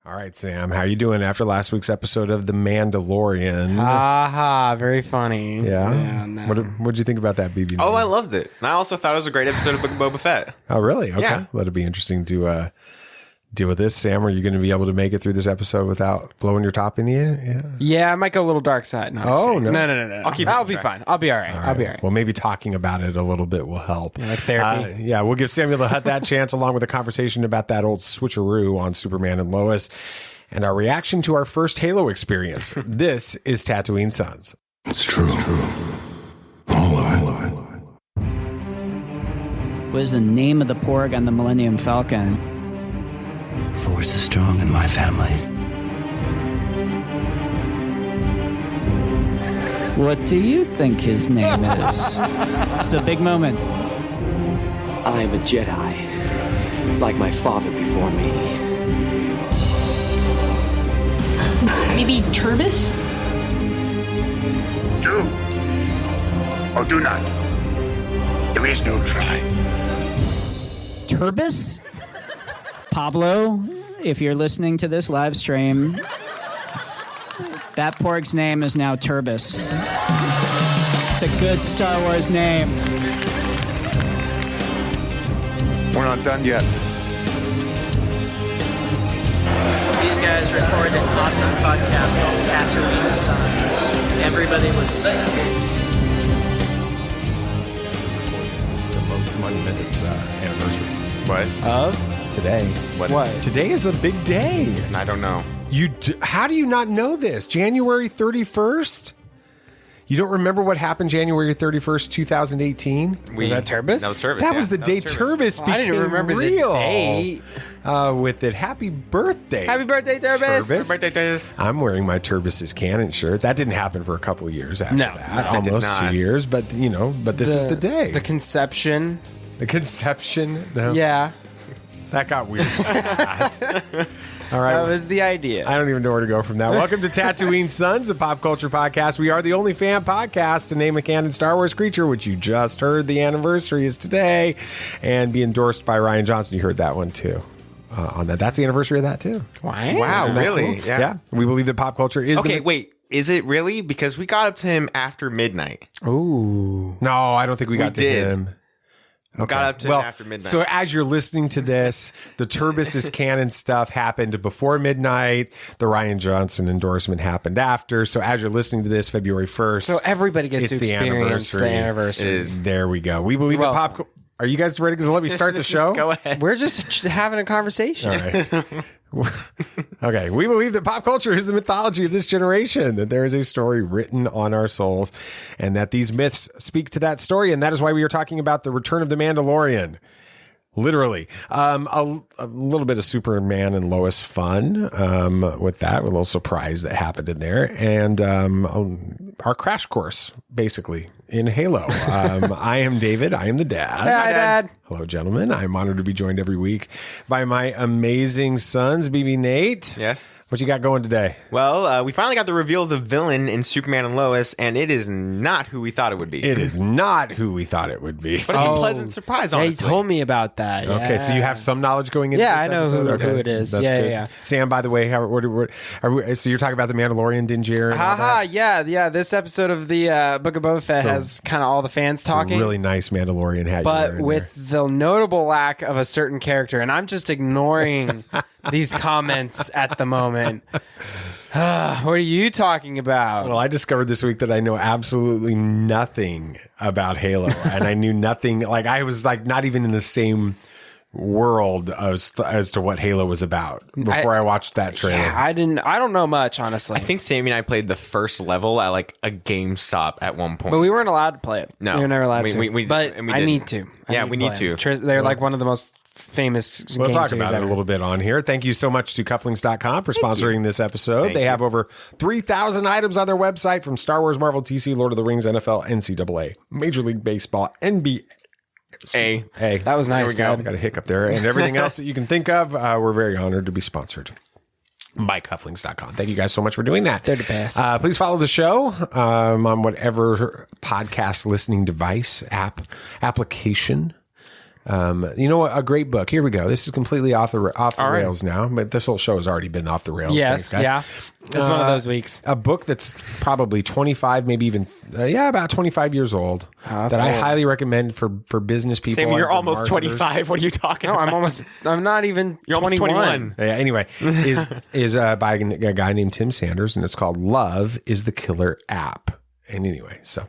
All right, Sam, how you doing after last week's episode of The Mandalorian? Very funny. Yeah? No. What'd you think about that, BB-N8? Oh, I loved it. And I also thought it was a great episode of Book of Boba Fett. Oh, really? Okay. Yeah. That'll be interesting to deal with this. Sam, are you going to be able to make it through this episode without blowing your top in you? Yeah, I might go a little dark side. No. No. I'll be fine. I'll be all right. I'll be all right. Well, maybe talking about it a little bit will help. Like therapy. We'll give Samuel the Hutt that chance, along with a conversation about that old switcheroo on Superman and Lois, and our reaction to our first Halo experience. This is Tatooine Sons. It's true. All of it. What is the name of the porg on the Millennium Falcon? Force is strong in my family. What do you think his name is? It's a big moment. I am a Jedi, like my father before me. Maybe Turbis? Do or do not. There is no try. Turbis? Pablo, if you're listening to this live stream, that porg's name is now Turbis. It's a good Star Wars name. We're not done yet. These guys recorded an awesome podcast called Tatooine Sons. Everybody listen to it. This is a momentous anniversary. What? Today. What? Today is a big day. I don't know. How do you not know this? January 31st? You don't remember what happened January 31st, 2018? Was that Turbis? That was Turbis. That was the day Turbis became I didn't remember real. the date. With it, happy birthday. Happy birthday, Turbis. Turbis. Birthday days. I'm wearing my Turbis is Canon shirt. That didn't happen for a couple of years after No, that. that did Almost not. 2 years, but this is the day. The conception. The conception. Yeah, That got weird fast. All right. that was the idea. I don't even know where to go from that. Welcome to Tatooine Sons, a pop culture podcast. We are the only fan podcast to name a canon Star Wars creature, which you just heard the anniversary is today, and be endorsed by Rian Johnson. You heard that one too. On that, that's the anniversary of that too. Wow, Isn't that really? cool? Yeah. We believe that pop culture is. Okay, wait. Is it really? Because we got up to him after midnight. Ooh. No, I don't think we got to did. him. We got up to him after midnight. So as you're listening to this, the Turbis is canon stuff happened before midnight. The Rian Johnson endorsement happened after. So as you're listening to this, February 1st. So everybody gets it's to the experience the anniversary. There we go. We believe that pop. Are you guys ready to let me start the show? Go ahead. We're just having a conversation. All right. Okay. We believe that pop culture is the mythology of this generation, that there is a story written on our souls, and that these myths speak to that story. And that is why we are talking about the return of the Mandalorian. Literally. A little bit of Superman and Lois fun with that, with a little surprise that happened in there. And our crash course, basically, in Halo. I am David. I am the dad. Hi, Dad. Hello, gentlemen. I'm honored to be joined every week by my amazing sons, BB-N8. Yes. What you got going today? Well, we finally got the reveal of the villain in Superman and Lois, and it is not who we thought it would be. It is not who we thought it would be. But it's a pleasant surprise, Yeah, honestly. he told me about that. Okay, so you have some knowledge going into Yeah, this I know episode? who it is. That's Yeah, good. yeah. Sam, by the way, so you're talking about the Mandalorian, didn't you? and all Haha, that? yeah. This episode of the Book of Boba Fett So- has kind of all the fans It's a talking. really nice Mandalorian hat. you're but wearing with the notable lack of a certain character, and I'm just ignoring these comments at the moment. What are you talking about? there. Well, I discovered this week that I know absolutely nothing about Halo, and I knew nothing. Like I was like not even in the same world as to what Halo was about before I watched that trailer. Yeah, I don't know much, honestly. I think Sammy and I played the first level at like a GameStop at one point. But we weren't allowed to play it. No. we were never allowed We- to. we- but and we I didn't. need to. Yeah, we need play to. them. They're like one of the most famous We'll game talk series about it ever. a little bit on here. Thank you so much to cufflinks.com for sponsoring this episode. Thank they you. have over 3,000 items on their website from Star Wars, Marvel, TC, Lord of the Rings, NFL, NCAA, Major League Baseball, NBA. Hey, That was nice. There we go. Dad. got a hiccup there. And everything else that you can think of. We're very honored to be sponsored by cufflinks.com. Thank you guys so much for doing that. They're the best. Please follow the show on whatever podcast listening device, application You know what? A great book. Here we go. This is completely off the rails now, but this whole show has already been off the rails. Yes, Thanks, guys. yeah. It's one of those weeks. A book that's probably 25, maybe even, about 25 years old that I highly recommend for business people. Sam, you're and for almost marketers. 25. What are you talking No, about? I'm not even You're almost 21. Yeah, anyway, is by a guy named Tim Sanders, and it's called Love is the Killer App. And anyway, so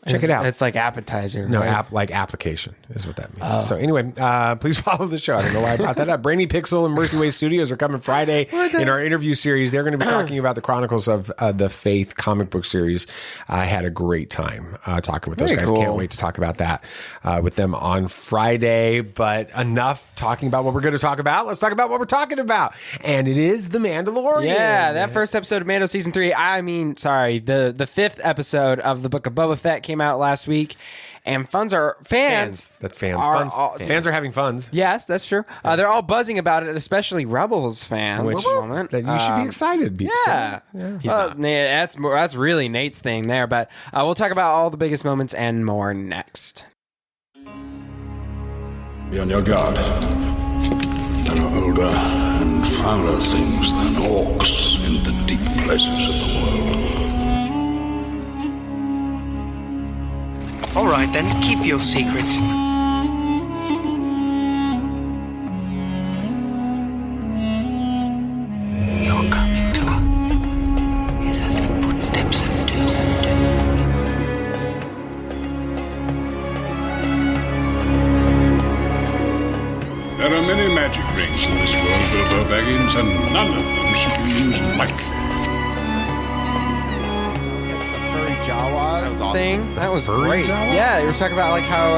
check it out. It's like appetizer. No, right? app like application is what that means. So anyway, please follow the show. I don't know why I brought that up. Brainy Pixel and Mercy Way Studios are coming Friday in our interview series. They're going to be talking about the Chronicles of the Faith comic book series. I had a great time talking with those Very guys. cool. Can't wait to talk about that with them on Friday. But enough talking about what we're going to talk about. Let's talk about what we're talking about. And it is The Mandalorian. Yeah, that first episode of Mando season 3. The fifth episode of the Book of Boba Fett came out last week, and fans. That's fans. Fans are having funs. Yes, that's true. They're all buzzing about it, especially Rebels fans. Which that you should be excited. Yeah, that's really Nate's thing there. But we'll talk about all the biggest moments and more next. Be on your guard. There are older and fouler things than orcs in the deep places of the world. All right, then, keep your secrets. Your coming to us is as the footsteps of doom. There are many magic rings in this world, Bilbo Baggins, and none of them should be used lightly. It's the furry Jawa That was awesome. thing. That was furry great. Jawa? Yeah, you were talking about like how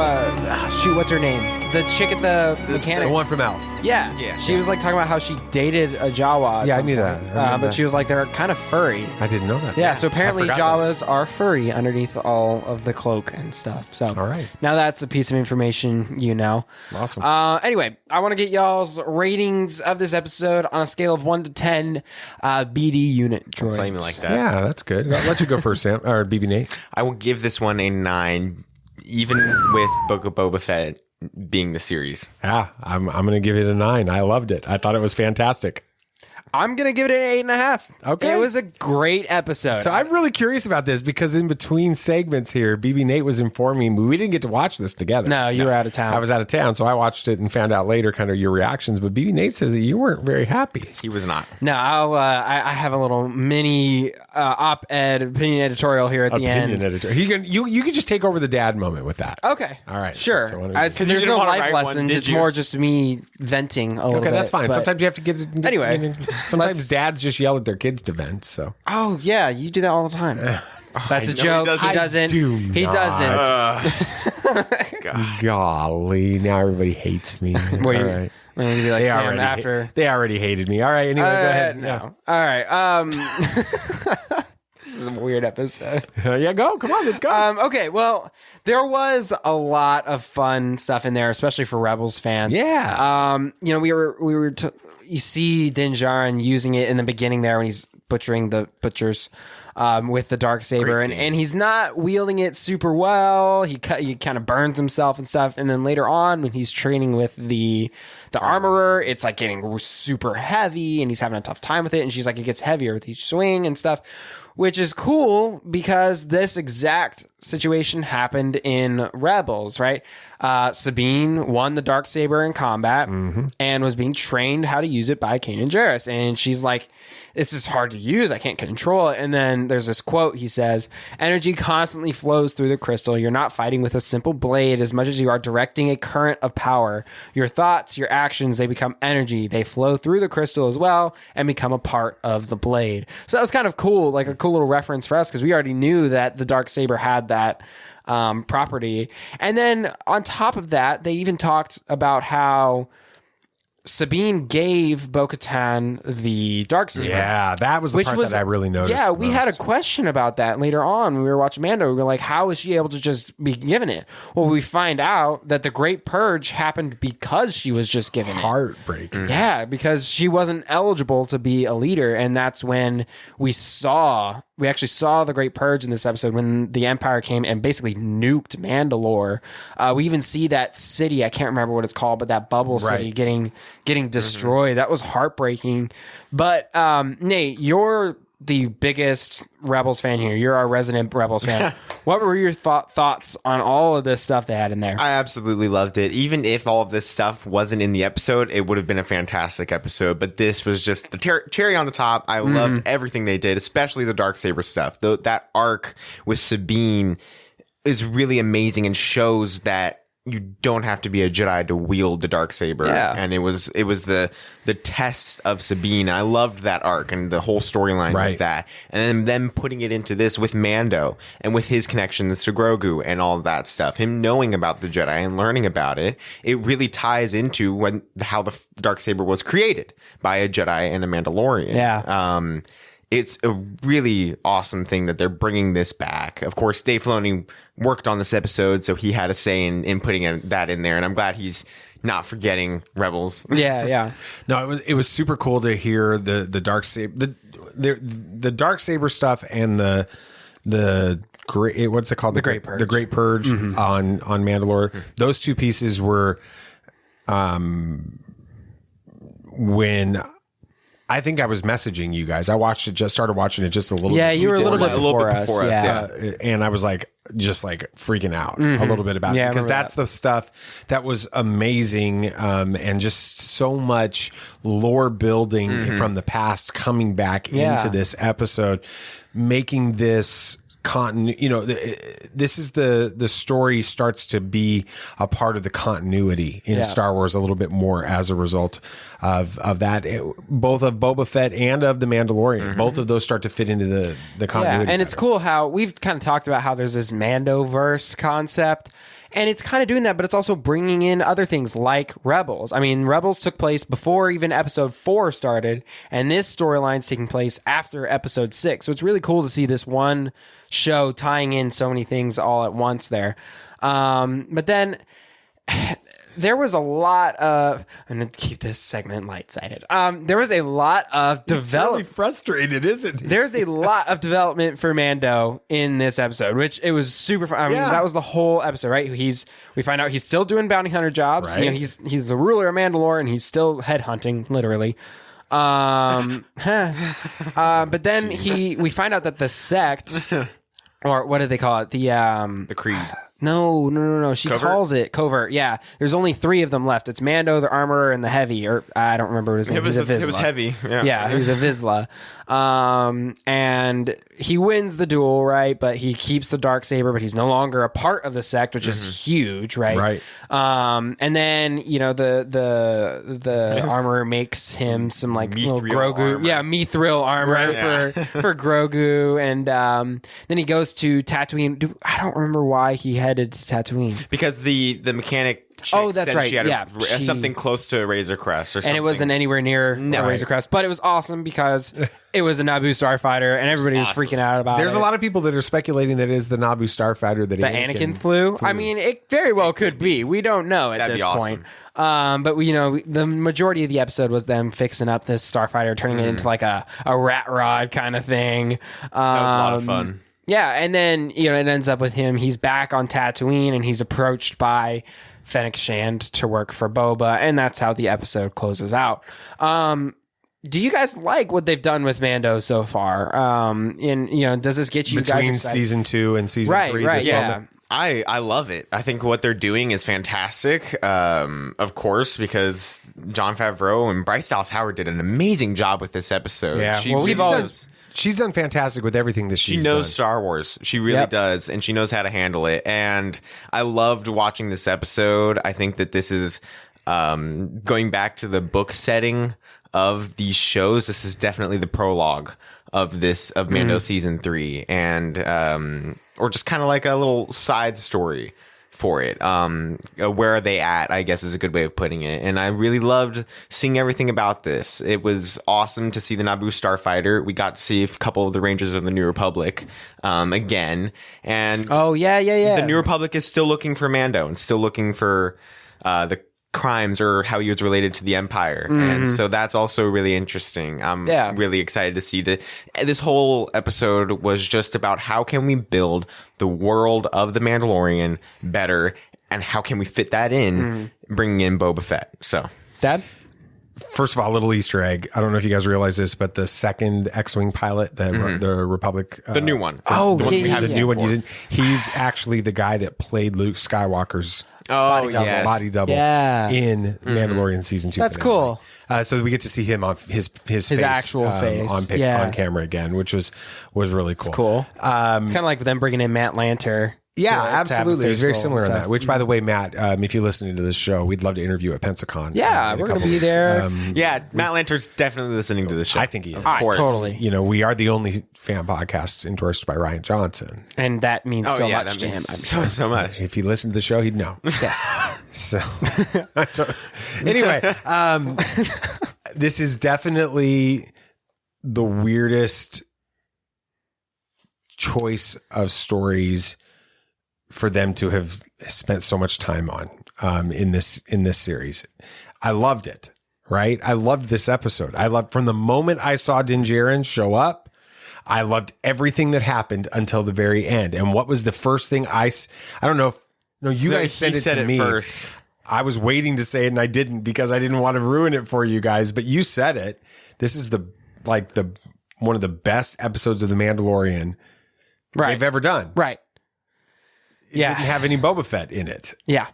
what's her name? The chick at the mechanic. The one from Elf. Yeah. She was like talking about how she dated a Jawa. at Yeah, I some knew point. that. I remember But that. she was like, they're kind of furry. I didn't know that. Yeah, so apparently I forgot Jawas are furry underneath all of the cloak and stuff. So All right. now that's a piece of information you know. Awesome. Anyway, I want to get y'all's ratings of this episode on a scale of 1 to 10 BD unit droids. Claim it like that. Yeah, that's good. I'll let you go first, Sam, or BB-N8. I will give this one a 9, even with Book of Boba Fett being the series. Yeah, I'm going to give it a 9. I loved it. I thought it was fantastic. I'm going to give it an 8.5. Okay. It was a great episode. So I'm really curious about this because in between segments here, BB-N8 was informing me we didn't get to watch this together. No, you were out of town. I was out of town, so I watched it and found out later kind of your reactions. But BB-N8 says that you weren't very happy. He was not. No, I have a little mini op-ed opinion editorial here at the end. Opinion editor. You can just take over the dad moment with that. Okay. All right. Sure. So why don't we do- There's didn't no wanna life write one, lessons. did It's you? more just me venting a little bit. Okay, that's fine. but- Sometimes you have to get it. Anyway, sometimes let's- dads just yell at their kids to vent. So Oh, yeah, you do that all the time. That's a know he joke. doesn't. He doesn't. do He not. doesn't. golly, now everybody hates me. What All are you, right. I'm gonna be like Sam after. They already hated me. All right. Anyway, go ahead. No. All right. This is a weird episode. Yeah, go. Come on, let's go. Okay, well, there was a lot of fun stuff in there, especially for Rebels fans. Yeah. You see Din Djarin using it in the beginning there when he's butchering the butchers with the Darksaber, Great and, scene. and he's not wielding it super well. He kind of burns himself and stuff, and then later on when he's training with the armorer, it's like getting super heavy, and he's having a tough time with it. And she's like, it gets heavier with each swing and stuff, which is cool because this exact situation happened in Rebels, right? Sabine won the Darksaber in combat and was being trained how to use it by Kanan Jarrus. And she's like, this is hard to use. I can't control it. And then there's this quote. He says, energy constantly flows through the crystal. You're not fighting with a simple blade as much as you are directing a current of power. Your thoughts, your actions, they become energy. They flow through the crystal as well and become a part of the blade. So that was kind of cool, like a cool little reference for us because we already knew that the Darksaber had that property. And then on top of that, they even talked about how Sabine gave Bo-Katan the Darksaber. Yeah, that was the part that I really noticed. Yeah, we most. had a question about that later on when we were watching Mando. We were like, how is she able to just be given it? Well, we find out that the Great Purge happened because she was just given it. Heartbreaking. Yeah, because she wasn't eligible to be a leader, and that's when we saw we actually saw the Great Purge in this episode when the Empire came and basically nuked Mandalore. We even see that city, I can't remember what it's called, but that bubble city getting destroyed. That was heartbreaking. But Nate, you're the biggest Rebels fan here. You're our resident Rebels fan. What were your thoughts on all of this stuff they had in there? I absolutely loved it. Even if all of this stuff wasn't in the episode, it would have been a fantastic episode. But this was just the cherry on the top. I loved everything they did, especially the Darksaber stuff. That arc with Sabine is really amazing and shows that you don't have to be a Jedi to wield the Darksaber. Yeah. And it was the test of Sabine. I loved that arc and the whole storyline with that. And then them putting it into this with Mando and with his connections to Grogu and all of that stuff. Him knowing about the Jedi and learning about it. It really ties into how the Darksaber was created by a Jedi and a Mandalorian. Yeah. It's a really awesome thing that they're bringing this back. Of course, Dave Filoni worked on this episode, so he had a say in putting that in there. And I'm glad he's not forgetting Rebels. Yeah. No, it was super cool to hear the Darksaber, the Darksaber stuff and the great, what's it called? The Great Purge. The Great Purge on Mandalore. Those two pieces were, when I think I was messaging you guys. I started watching it just a little bit. Yeah, you were a little bit before us. Yeah. And I was just freaking out a little bit about it because that's the stuff that was amazing. And just so much lore building from the past coming back into this episode, making this this is the story starts to be a part of the continuity in Star Wars a little bit more as a result of that, both of Boba Fett and of the Mandalorian. Both of those start to fit into the continuity. Yeah, and it's cool how we've kind of talked about how there's this Mandoverse concept. And it's kind of doing that, but it's also bringing in other things like Rebels. I mean, Rebels took place before even episode 4 started, and this storyline's taking place after episode 6. So it's really cool to see this one show tying in so many things all at once there. But then there was a lot of... I'm going to keep this segment light-sided. There was a lot of development. It's really frustrated, isn't it? There's a lot of development for Mando in this episode, which it was super fun. I mean, that was the whole episode, right? We find out he's still doing bounty hunter jobs. Right. He's the ruler of Mandalore, and he's still headhunting, literally. But then we find out that the sect, or what do they call it? The Creed. No. She Covert? calls it Covert. Yeah. There's only 3 of them left. It's Mando, the Armorer, and the Heavy. Or I don't remember what his name It was Heavy. Yeah, he was a Vizsla. And he wins the duel, right? But he keeps the Darksaber, but he's no longer a part of the sect, which is huge, right? Right. And then, the Armorer makes him some little Grogu. Armor. Yeah, Mithril armor for Grogu. And then he goes to Tatooine. I don't remember why he headed to Tatooine. Because the mechanic chick that's said right. she had something close to a Razor Crest or something. And it wasn't anywhere near a Razor Crest. But it was awesome because it was a Naboo starfighter and everybody was freaking out about There's it. a lot of people that are speculating that it is the Naboo starfighter that Anakin flew. I mean, it very well could be. We don't know at this point. But the majority of the episode was them fixing up this starfighter, turning it into like a rat rod kind of thing. That was a lot of fun. Yeah, and then it ends up with him. He's back on Tatooine, and he's approached by Fennec Shand to work for Boba, and that's how the episode closes out. Do you guys like what they've done with Mando so far? Does this get you between guys excited? season 2 and season 3? Right, yeah. moment? I love it. I think what they're doing is fantastic. Of course, because Jon Favreau and Bryce Dallas Howard did an amazing job with this episode. Yeah, she's done fantastic with everything that she's done. She knows Star Wars. She really does, and she knows how to handle it. And I loved watching this episode. I think that this is going back to the book setting of these shows. This is definitely the prologue of Mando season 3, and or just kind of like a little side story for it. Where are they at, I guess, is a good way of putting it. And I really loved seeing everything about this. It was awesome to see the Naboo starfighter. We got to see a couple of the Rangers of the New Republic again. And the New Republic is still looking for Mando and still looking for the crimes or how he was related to the Empire. And so that's also really interesting. I'm really excited to see that. This whole episode was just about how can we build the world of the Mandalorian better, and how can we fit that in, bringing in Boba Fett. So, Dad? First of all, a little Easter egg. I don't know if you guys realize this, but the second X-Wing pilot, the Republic, the new one, the one we haven't seen before. He's actually the guy that played Luke Skywalker's body double in Mandalorian season 2. That's cool. So we get to see him on his face, actual face on camera again, which was really cool. It's cool. It's kind of like them bringing in Matt Lanter. Yeah, absolutely. It was very similar in that. Which, by the way, Matt, if you're listening to this show, we'd love to interview at Pensacon. Yeah, we're going to be there. Matt Lanter's definitely listening to this show. I think he is. Of course. Totally. You know, we are the only fan podcast endorsed by Ryan Johnson. And that means so much to him. So much. If he listened to the show, he'd know. Yes. So, anyway, this is definitely the weirdest choice of stories for them to have spent so much time on in this series. I loved it, right? I loved this episode. I loved from the moment I saw Din Djarin show up. I loved everything that happened until the very end. And what was the first thing I don't know. You guys said it to me first. I was waiting to say it and I didn't because I didn't want to ruin it for you guys, but you said it. This is one of the best episodes of The Mandalorian they've ever done. Right. It didn't have any Boba Fett in it. Yeah.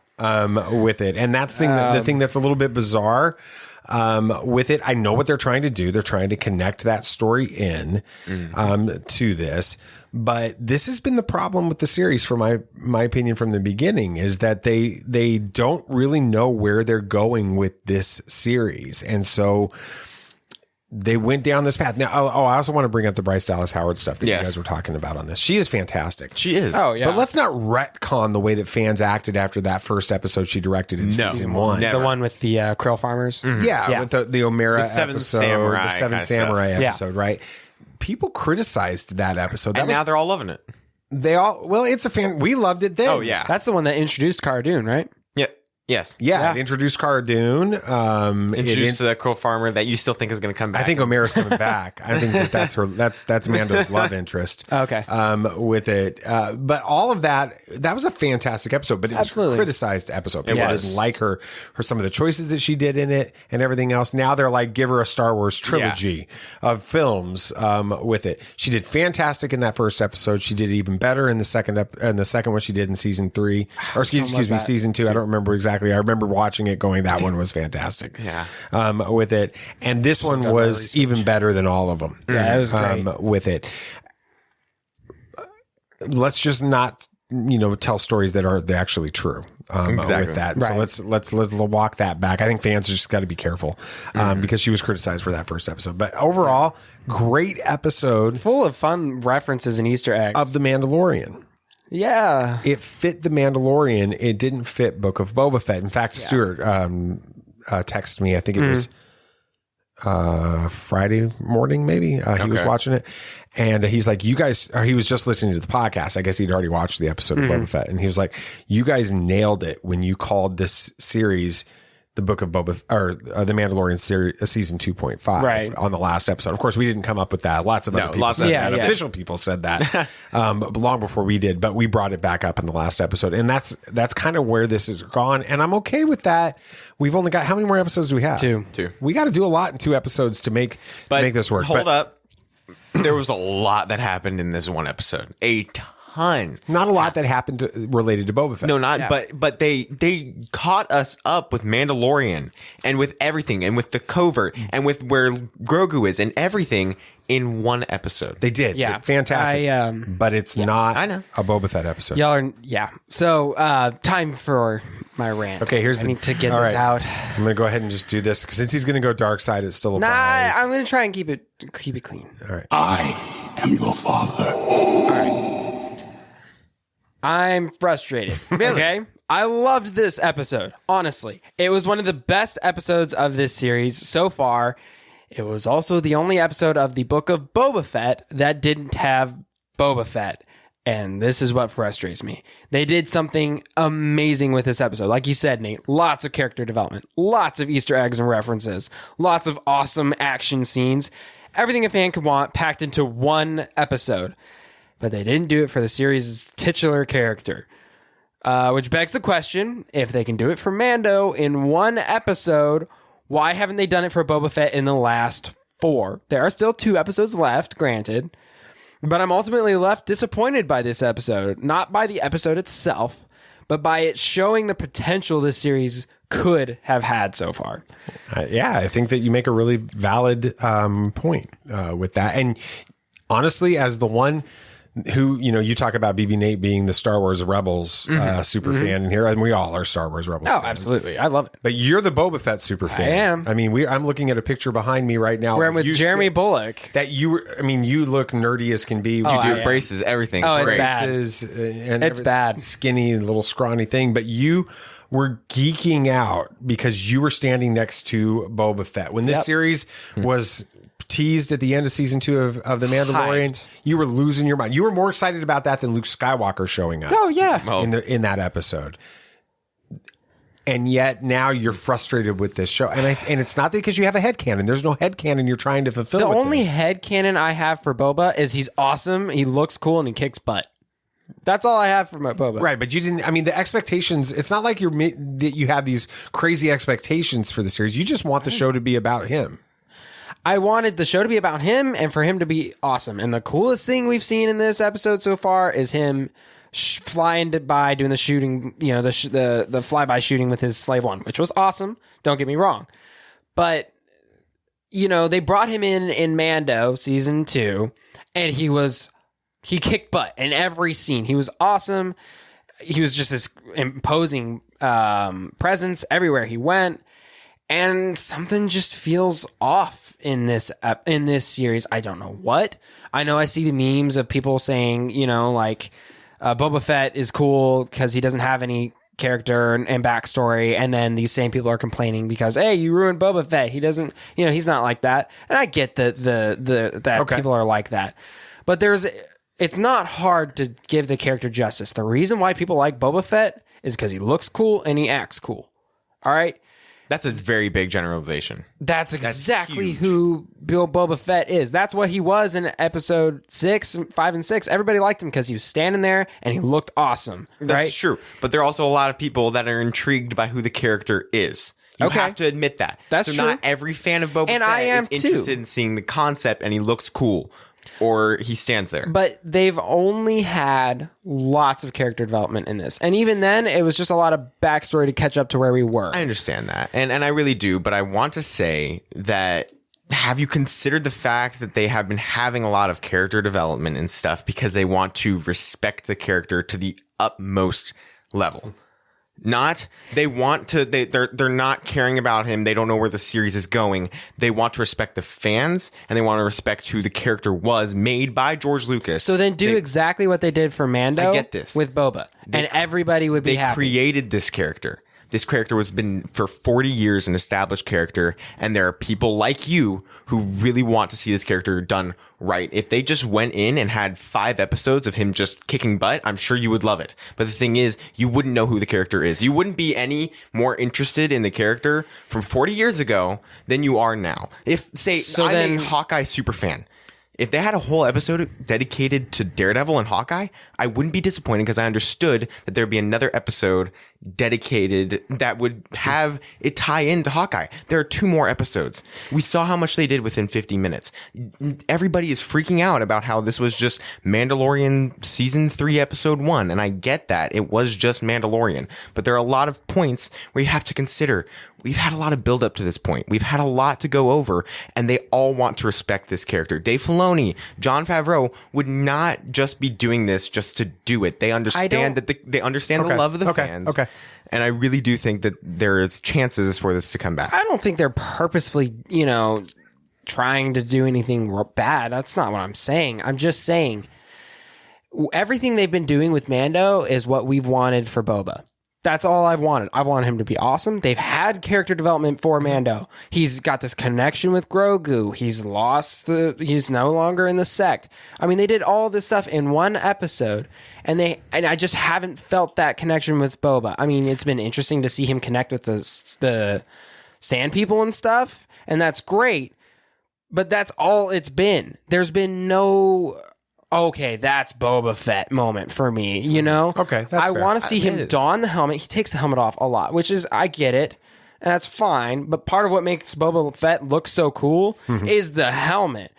With it. And that's the thing that's a little bit bizarre with it. I know what they're trying to do. They're trying to connect that story in to this. But this has been the problem with the series, for my opinion, from the beginning, is that they don't really know where they're going with this series. And so they went down this path. Now, I also want to bring up the Bryce Dallas Howard stuff that you guys were talking about on this. She is fantastic. She is. Oh, yeah. But let's not retcon the way that fans acted after that first episode she directed in season 1. The one with the Krill farmers? Yeah, with the Omera episode, Samurai the Seven Samurai episode, right? People criticized that episode. And now they're all loving it. It's a fan. We loved it then. Oh, yeah. That's the one that introduced Cara Dune, right? Yeah. Yes. Yeah, it introduced Cara Dune. Introduced the Crow farmer that you still think is going to come back. I think Omera's coming back. I think that's her. That's Mando's love interest. Okay. With it, but all of that was a fantastic episode. But it was a criticized episode. People didn't like her some of the choices that she did in it and everything else. Now they're like, give her a Star Wars trilogy of films. With it, she did fantastic in that first episode. She did even better in the second one she did in season 3, or excuse me, season 2. I don't remember exactly. I remember watching it going, that one was fantastic. With it. And this one was even better than all of them. Yeah, it was great. With it. Let's just not, tell stories that aren't actually true. With that. Right. So let's walk that back. I think fans just got to be careful because she was criticized for that first episode. But overall, great episode. Full of fun references and Easter eggs. Of The Mandalorian. Yeah. It fit The Mandalorian. It didn't fit Book of Boba Fett. In fact, Stuart texted me, I think it was Friday morning, maybe. He was watching it. And he's like, you guys, or he was just listening to the podcast. I guess he'd already watched the episode of Boba Fett. And he was like, you guys nailed it when you called this series the Book of Boba, or the Mandalorian series, season 2.5 on the last episode. Of course, we didn't come up with that. Lots of other people said that. Official people said that long before we did, but we brought it back up in the last episode. And that's kind of where this has gone. And I'm okay with that. We've only got, how many more episodes do we have? Two. We got to do a lot in 2 episodes to make this work. Hold up. There was a lot that happened in this one episode. A ton. Not a lot that happened related to Boba Fett. No, but they caught us up with Mandalorian and with everything and with the covert and with where Grogu is and everything in one episode. They did. Yeah. Fantastic. But it's not a Boba Fett episode. Y'all are, So time for my rant. Okay, I need to get this out. I'm going to go ahead and just do this because since he's going to go dark side, it's still applies. I'm going to try and keep it clean. All right. I am your father. All right. I'm frustrated. Okay. I loved this episode. Honestly, it was one of the best episodes of this series so far. It was also the only episode of the Book of Boba Fett that didn't have Boba Fett. And this is what frustrates me. They did something amazing with this episode. Like you said, Nate, lots of character development, lots of Easter eggs and references, lots of awesome action scenes. Everything a fan could want packed into one episode. But they didn't do it for the series' titular character. Which begs the question, if they can do it for Mando in one episode, why haven't they done it for Boba Fett in the last 4? There are still 2 episodes left, granted. But I'm ultimately left disappointed by this episode. Not by the episode itself, but by it showing the potential this series could have had so far. Yeah, I think that you make a really valid point with that. And honestly, as the one who, you talk about BB-N8 being the Star Wars Rebels super fan in here, and we all are Star Wars Rebels fans. Absolutely. I love it. But you're the Boba Fett super fan. I am. I mean, I'm looking at a picture behind me right now. Where I'm with Jeremy Bullock. That you look nerdy as can be. You do braces, everything. Oh, it's braces, bad. It's bad. Skinny, little scrawny thing. But you were geeking out because you were standing next to Boba Fett. When this series was teased at the end of season 2 of The Mandalorian, you were losing your mind. You were more excited about that than Luke Skywalker showing up. Oh yeah, in that episode. And yet now you're frustrated with this show, and it's not because you have a headcanon. There's no headcanon you're trying to fulfill. The only headcanon I have for Boba is he's awesome, he looks cool, and he kicks butt. That's all I have for my Boba. Right, but you didn't. I mean, the expectations. It's not like that you have these crazy expectations for the series. You just want the show to be about him. I wanted the show to be about him and for him to be awesome. And the coolest thing we've seen in this episode so far is him flying by, doing the shooting, the flyby shooting with his Slave One, which was awesome. Don't get me wrong. But, they brought him in Mando season 2, and he kicked butt in every scene. He was awesome. He was just this imposing presence everywhere he went. And something just feels off in this series. I don't know what. I know I see the memes of people saying, Boba Fett is cool because he doesn't have any character and backstory, and then these same people are complaining because, hey, you ruined Boba Fett. He doesn't, he's not like that. And I get that people are like that, but it's not hard to give the character justice. The reason why people like Boba Fett is because he looks cool and he acts cool. All right. That's a very big generalization. That's exactly who Boba Fett is. That's what he was in episode 5 and 6. Everybody liked him because he was standing there and he looked awesome. That's true. But there are also a lot of people that are intrigued by who the character is. You have to admit that. That's true. Not every fan of Boba Fett is interested in seeing the concept and he looks cool. Or he stands there. But they've only had lots of character development in this. And even then, it was just a lot of backstory to catch up to where we were. I understand that. And I really do. But I want to say that, have you considered the fact that they have been having a lot of character development and stuff because they want to respect the character to the utmost level? They're not caring about him. They don't know where the series is going. They want to respect the fans and they want to respect who the character was, made by George Lucas. So then do exactly what they did for Mando. I get this. With Boba. And everybody would be happy. They created this character. This character has been for 40 years an established character, and there are people like you who really want to see this character done right. If they just went in and had 5 episodes of him just kicking butt, I'm sure you would love it. But the thing is, you wouldn't know who the character is. You wouldn't be any more interested in the character from 40 years ago than you are now. I'm a Hawkeye super fan. If they had a whole episode dedicated to Daredevil and Hawkeye, I wouldn't be disappointed because I understood that there'd be another episode dedicated that would have it tie into Hawkeye. There are 2 more episodes. We saw how much they did within 50 minutes. Everybody is freaking out about how this was just Mandalorian season 3, episode 1. And I get that. It was just Mandalorian. But there are a lot of points where you have to consider. We've had a lot of build up to this point. We've had a lot to go over, and they all want to respect this character. Dave Filoni, Jon Favreau would not just be doing this just to do it. They understand they understand the love of the fans. Okay. And I really do think that there is chances for this to come back. I don't think they're purposefully, trying to do anything bad. That's not what I'm saying. I'm just saying everything they've been doing with Mando is what we've wanted for Boba. That's all I've wanted. I want him to be awesome. They've had character development for Mando. He's got this connection with Grogu. He's no longer in the sect. I mean, they did all this stuff in one episode, and I just haven't felt that connection with Boba. I mean, it's been interesting to see him connect with the Sand People and stuff, and that's great. But that's all it's been. There's been no, okay, that's Boba Fett moment for me, you know? Okay, that's I fair. want to see him don the helmet. He takes the helmet off a lot, which is, I get it, and that's fine. But part of what makes Boba Fett look so cool is the helmet.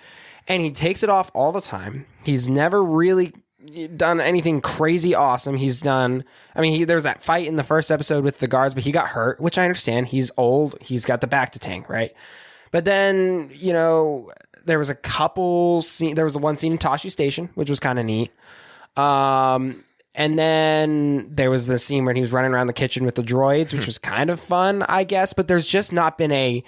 And he takes it off all the time. He's never really done anything crazy awesome. He's done, I mean, there was that fight in the first episode with the guards, but he got hurt, which I understand. He's old. He's got the back to tank, right? But then, you know, there was there was one scene in Tashi Station, which was kind of neat. And then there was the scene where he was running around the kitchen with the droids, which was kind of fun, I guess. But there's just not been a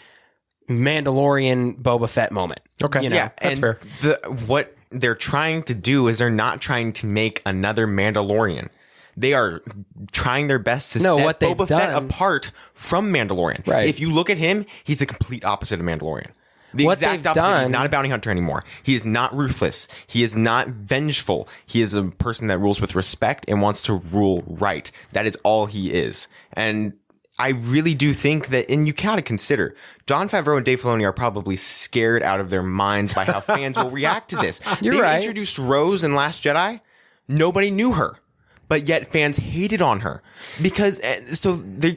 Mandalorian Boba Fett moment. Okay. You know? Yeah, that's and fair. What they're trying to do is they're not trying to make another Mandalorian. They are trying their best to set what they've Boba Fett done- apart from Mandalorian. Right. If you look at him, he's the complete opposite of Mandalorian. The What exact they've opposite. He's done- not a bounty hunter anymore. He is not ruthless. He is not vengeful. He is a person that rules with respect and wants to rule right. That is all he is. And I really do think that, and you gotta consider, Jon Favreau and Dave Filoni are probably scared out of their minds by how fans will react to this. You're They right. introduced Rose in Last Jedi. Nobody knew her, but yet fans hated on her because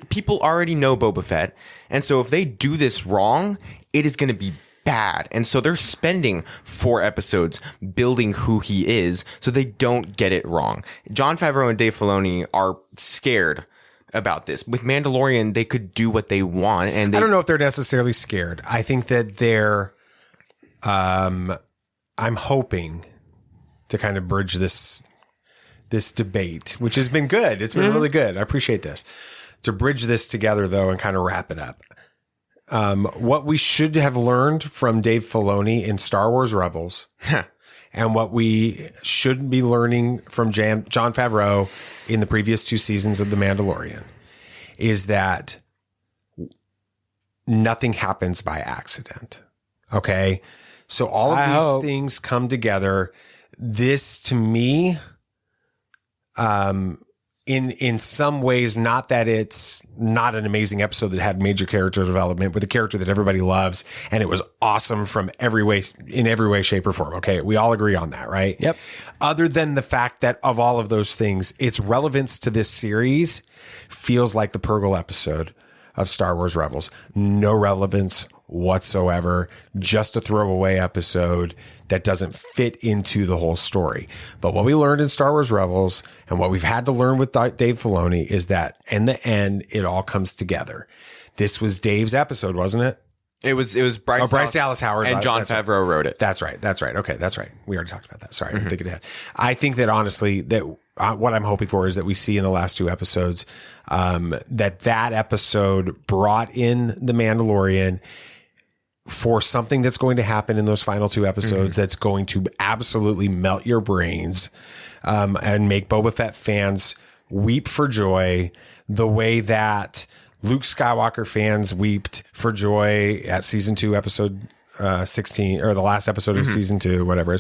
people already know Boba Fett. And so if they do this wrong, it is going to be bad. And so they're spending 4 episodes building who he is so they don't get it wrong. Jon Favreau and Dave Filoni are scared about this. With Mandalorian, they could do what they want. And I don't know if they're necessarily scared. I think that they're, I'm hoping to kind of bridge this debate, which has been good. It's been really good. I appreciate this. To bridge this together, though, and kind of wrap it up. What we should have learned from Dave Filoni in Star Wars Rebels and what we should be learning from Jon Favreau in the previous 2 seasons of The Mandalorian is that nothing happens by accident. Okay. So all of these things come together. This to me, in some ways, not that it's not an amazing episode that had major character development with a character that everybody loves, and it was awesome from in every way, shape, or form. Okay, we all agree on that, right? Yep. Other than the fact that of all of those things, its relevance to this series feels like the Purgle episode of Star Wars Rebels. No relevance whatsoever, just a throwaway episode that doesn't fit into the whole story. But what we learned in Star Wars Rebels and what we've had to learn with Dave Filoni is that in the end, it all comes together. This was Dave's episode, wasn't it? It was Bryce Dallas Howard and Jon Favreau wrote it. That's right. Okay, that's right. We already talked about that. Sorry, I'm thinking ahead. I think that honestly, that what I'm hoping for is that we see in the last 2 episodes that episode brought in the Mandalorian for something that's going to happen in those final 2 episodes that's going to absolutely melt your brains and make Boba Fett fans weep for joy the way that Luke Skywalker fans wept for joy at season 2, episode 16, or the last episode of season 2, whatever,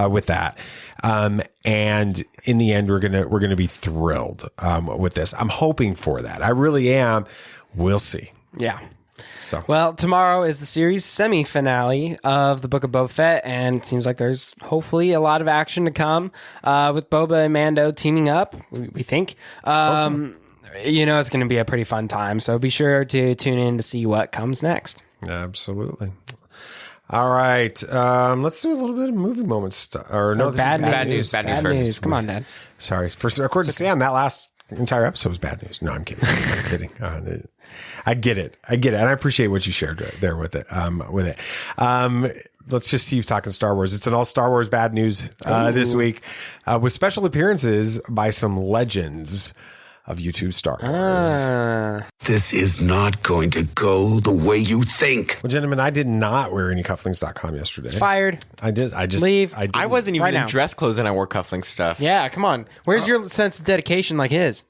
with that. And in the end, we're gonna be thrilled with this. I'm hoping for that. I really am. We'll see. Yeah. So Well, tomorrow is the series semi-finale of the Book of Boba Fett, and it seems like there's hopefully a lot of action to come with Boba and Mando teaming up, we think. You know, it's going to be a pretty fun time, so be sure to tune in to see what comes next. absolutely. All right. Let's do a little bit of movie moments. Bad news first. Come on, Dad. Sorry. According to Sam, that last entire episode was bad news. No, I'm kidding. I'm kidding. I get it. And I appreciate what you shared there with it. Let's just keep talking Star Wars. It's an all Star Wars bad news this week with special appearances by some legends of YouTube Star Wars. This is not going to go the way you think. Well, gentlemen, I did not wear any cufflinks.com yesterday. Fired. I just leave. I wasn't even Right in now. dress clothes and I wore cufflink stuff. Yeah, come on. Where's your sense of dedication like his?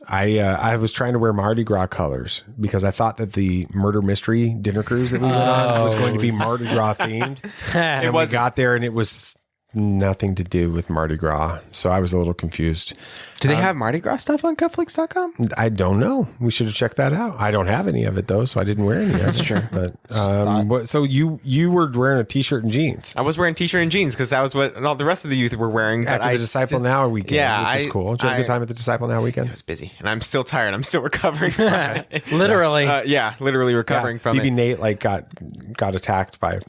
I was trying to wear Mardi Gras colors because I thought that the murder mystery dinner cruise that we went on was going to be Mardi Gras themed. And we got there and it was nothing to do with Mardi Gras. So I was a little confused. Do they have Mardi Gras stuff on cufflinks.com? I don't know. We should have checked that out. I don't have any of it though, so I didn't wear any. That's true. But so you were wearing a t-shirt and jeans. I was wearing t-shirt and jeans because that was what all the rest of the youth were wearing. After the Disciple Now weekend, which is cool. Did you have a good time at the Disciple Now weekend? It was busy, and I'm still tired. I'm still recovering. Literally, literally recovering from BB-N8 got attacked by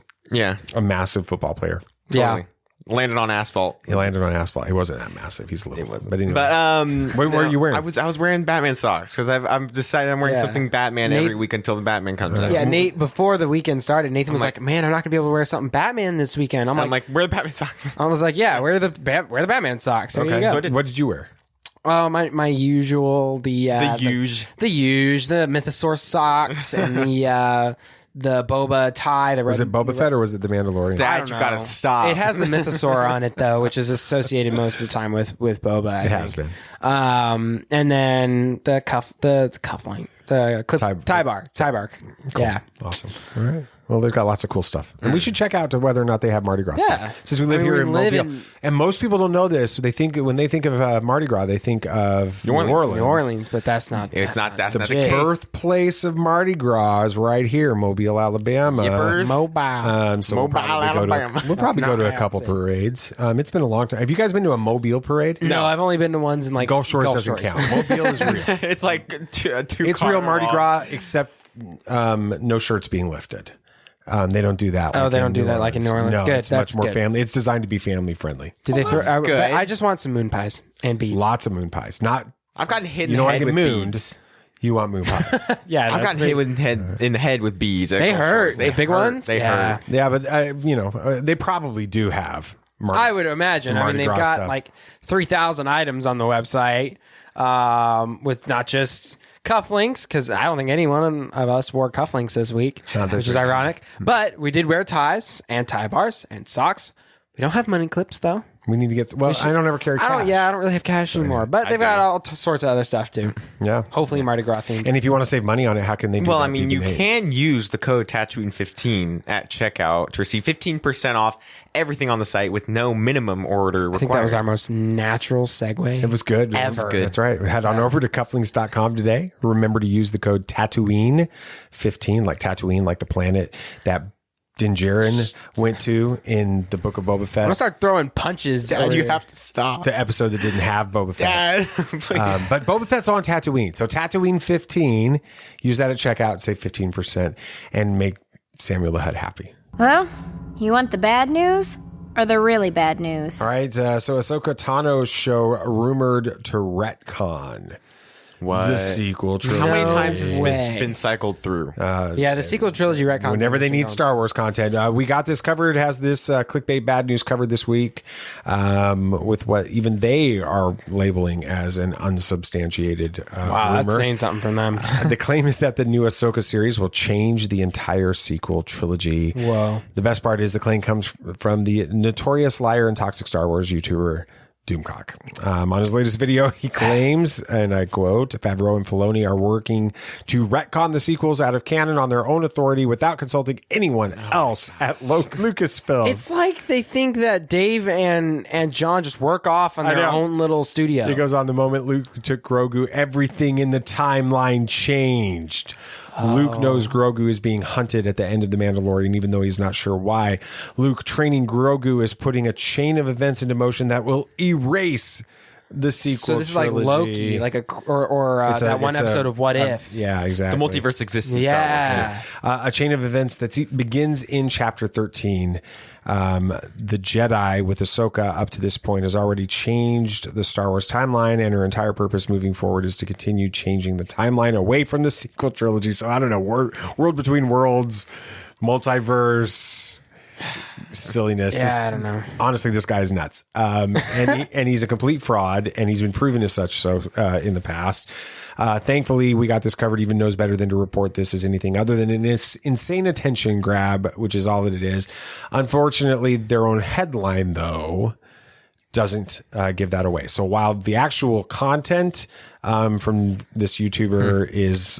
a massive football player. Totally. Landed on asphalt. He landed on asphalt. He wasn't that massive. He's little. But anyway. What were you wearing? I was wearing Batman socks because I've decided I'm wearing something Batman every week until the Batman comes out. Yeah, Nate, before the weekend started, Nathan was like, man, I'm not going to be able to wear something Batman this weekend. I'm like, wear the Batman socks. I was like, yeah, wear the Batman socks. There you go. So what did you wear? Oh, my usual, the Mythosaur socks and the Boba tie. Was it Boba Fett or was it the Mandalorian? Dad, you gotta stop. It has the Mythosaur on it though, which is associated most of the time with Boba. It has been. And then the cufflink, the tie bar. Cool. Yeah, awesome. All right. Well, they've got lots of cool stuff. And we should check out to whether or not they have Mardi Gras stuff. Since we live here in Mobile. And most people don't know this. When they think of Mardi Gras, they think of New Orleans. But that's not. That's not the case. Birthplace of Mardi Gras is right here, Mobile, Alabama. Mobile. So Alabama. We'll probably go to a couple parades. It's been a long time. Have you guys been to a Mobile parade? No, I've only been to ones in like Gulf Shores doesn't count. Mobile is real. It's like it's real Mardi Gras, except no shirts being lifted. They don't do that. They don't do that like in New Orleans. No, good. It's much more family. It's designed to be family friendly. Do they throw? I just want some moon pies and beads. Lots of moon pies. I've gotten hit in the head with beads. You want moon pies? Yeah, I've gotten hit in the head with bees. They hurt. The big ones. They hurt. Yeah, but they probably do have. I would imagine. I mean, they've got stuff. Like 3,000 items on the website with not just cufflinks, because I don't think anyone of us wore cufflinks this week, which is ironic. But we did wear ties and tie bars and socks. We don't have money clips though. We need to get. I don't ever carry cash. I don't really have cash anymore. But they've got all sorts of other stuff too. Yeah. Hopefully Mardi Gras themed. And if you want to save money on it, how can they do that? Well, I mean, you can use the code Tatooine15 at checkout to receive 15% off everything on the site with no minimum order required. I think that was our most natural segue. It was good. Ever. It was good. That's right. Head on over to cufflinks.com today. Remember to use the code Tatooine15, like Tatooine, like the planet that Din Djarin went to in the Book of Boba Fett. I'm gonna start throwing punches. Dad, you have to stop. The episode that didn't have Boba Fett. Dad, but Boba Fett's on Tatooine. So Tatooine 15, use that at checkout, save 15%, and make Samuel the Hutt happy. Well, you want the bad news or the really bad news? All right. So Ahsoka Tano's show rumored to retcon. What? The sequel trilogy. How many times has this been cycled through? The sequel trilogy retcon. Whenever they need Star Wars content. We got this covered. It has this clickbait bad news covered this week with what even they are labeling as an unsubstantiated wow, rumor. That's saying something from them. The claim is that the new Ahsoka series will change the entire sequel trilogy. Whoa. The best part is the claim comes from the notorious liar and toxic Star Wars YouTuber Doomcock. On his latest video, he claims, and I quote, Favreau and Filoni are working to retcon the sequels out of canon on their own authority without consulting anyone else at Lucasfilm. It's like they think that Dave and John just work off on their own little studio. He goes on, the moment Luke took Grogu, everything in the timeline changed. Luke knows Grogu is being hunted at the end of The Mandalorian, even though he's not sure why. Luke training Grogu is putting a chain of events into motion that will erase the sequel So this trilogy. is like Loki, like that one episode of What If. Yeah, exactly. The multiverse exists in Star Wars. A chain of events that begins in Chapter 13. The Jedi with Ahsoka up to this point has already changed the Star Wars timeline, and her entire purpose moving forward is to continue changing the timeline away from the sequel trilogy. So I don't know, world between worlds, multiverse, silliness. Yeah, I don't know. Honestly, this guy is nuts. And he's a complete fraud, and he's been proven as such so in the past. Thankfully, we got this covered. Even knows better than to report this as anything other than an insane attention grab, which is all that it is. Unfortunately, their own headline, though, doesn't give that away. So while the actual content from this YouTuber is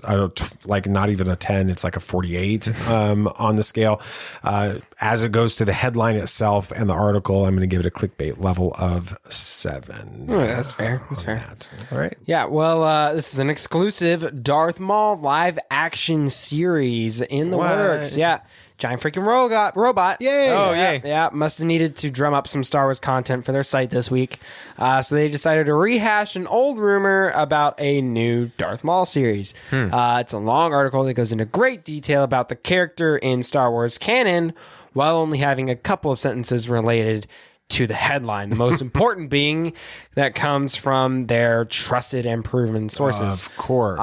like not even a 10, it's like a 48 on the scale. As it goes to the headline itself and the article, I'm going to give it a clickbait level of 7. Oh, that's fair. That's fair. All right. Yeah, well, this is an exclusive Darth Maul live action series in the works. Yeah. Giant freaking robot. Yay. Oh, yay. Yeah, must have needed to drum up some Star Wars content for their site this week. So they decided to rehash an old rumor about a new Darth Maul series. It's a long article that goes into great detail about the character in Star Wars canon while only having a couple of sentences related to the headline. The most important being that comes from their trusted and proven sources. Of course.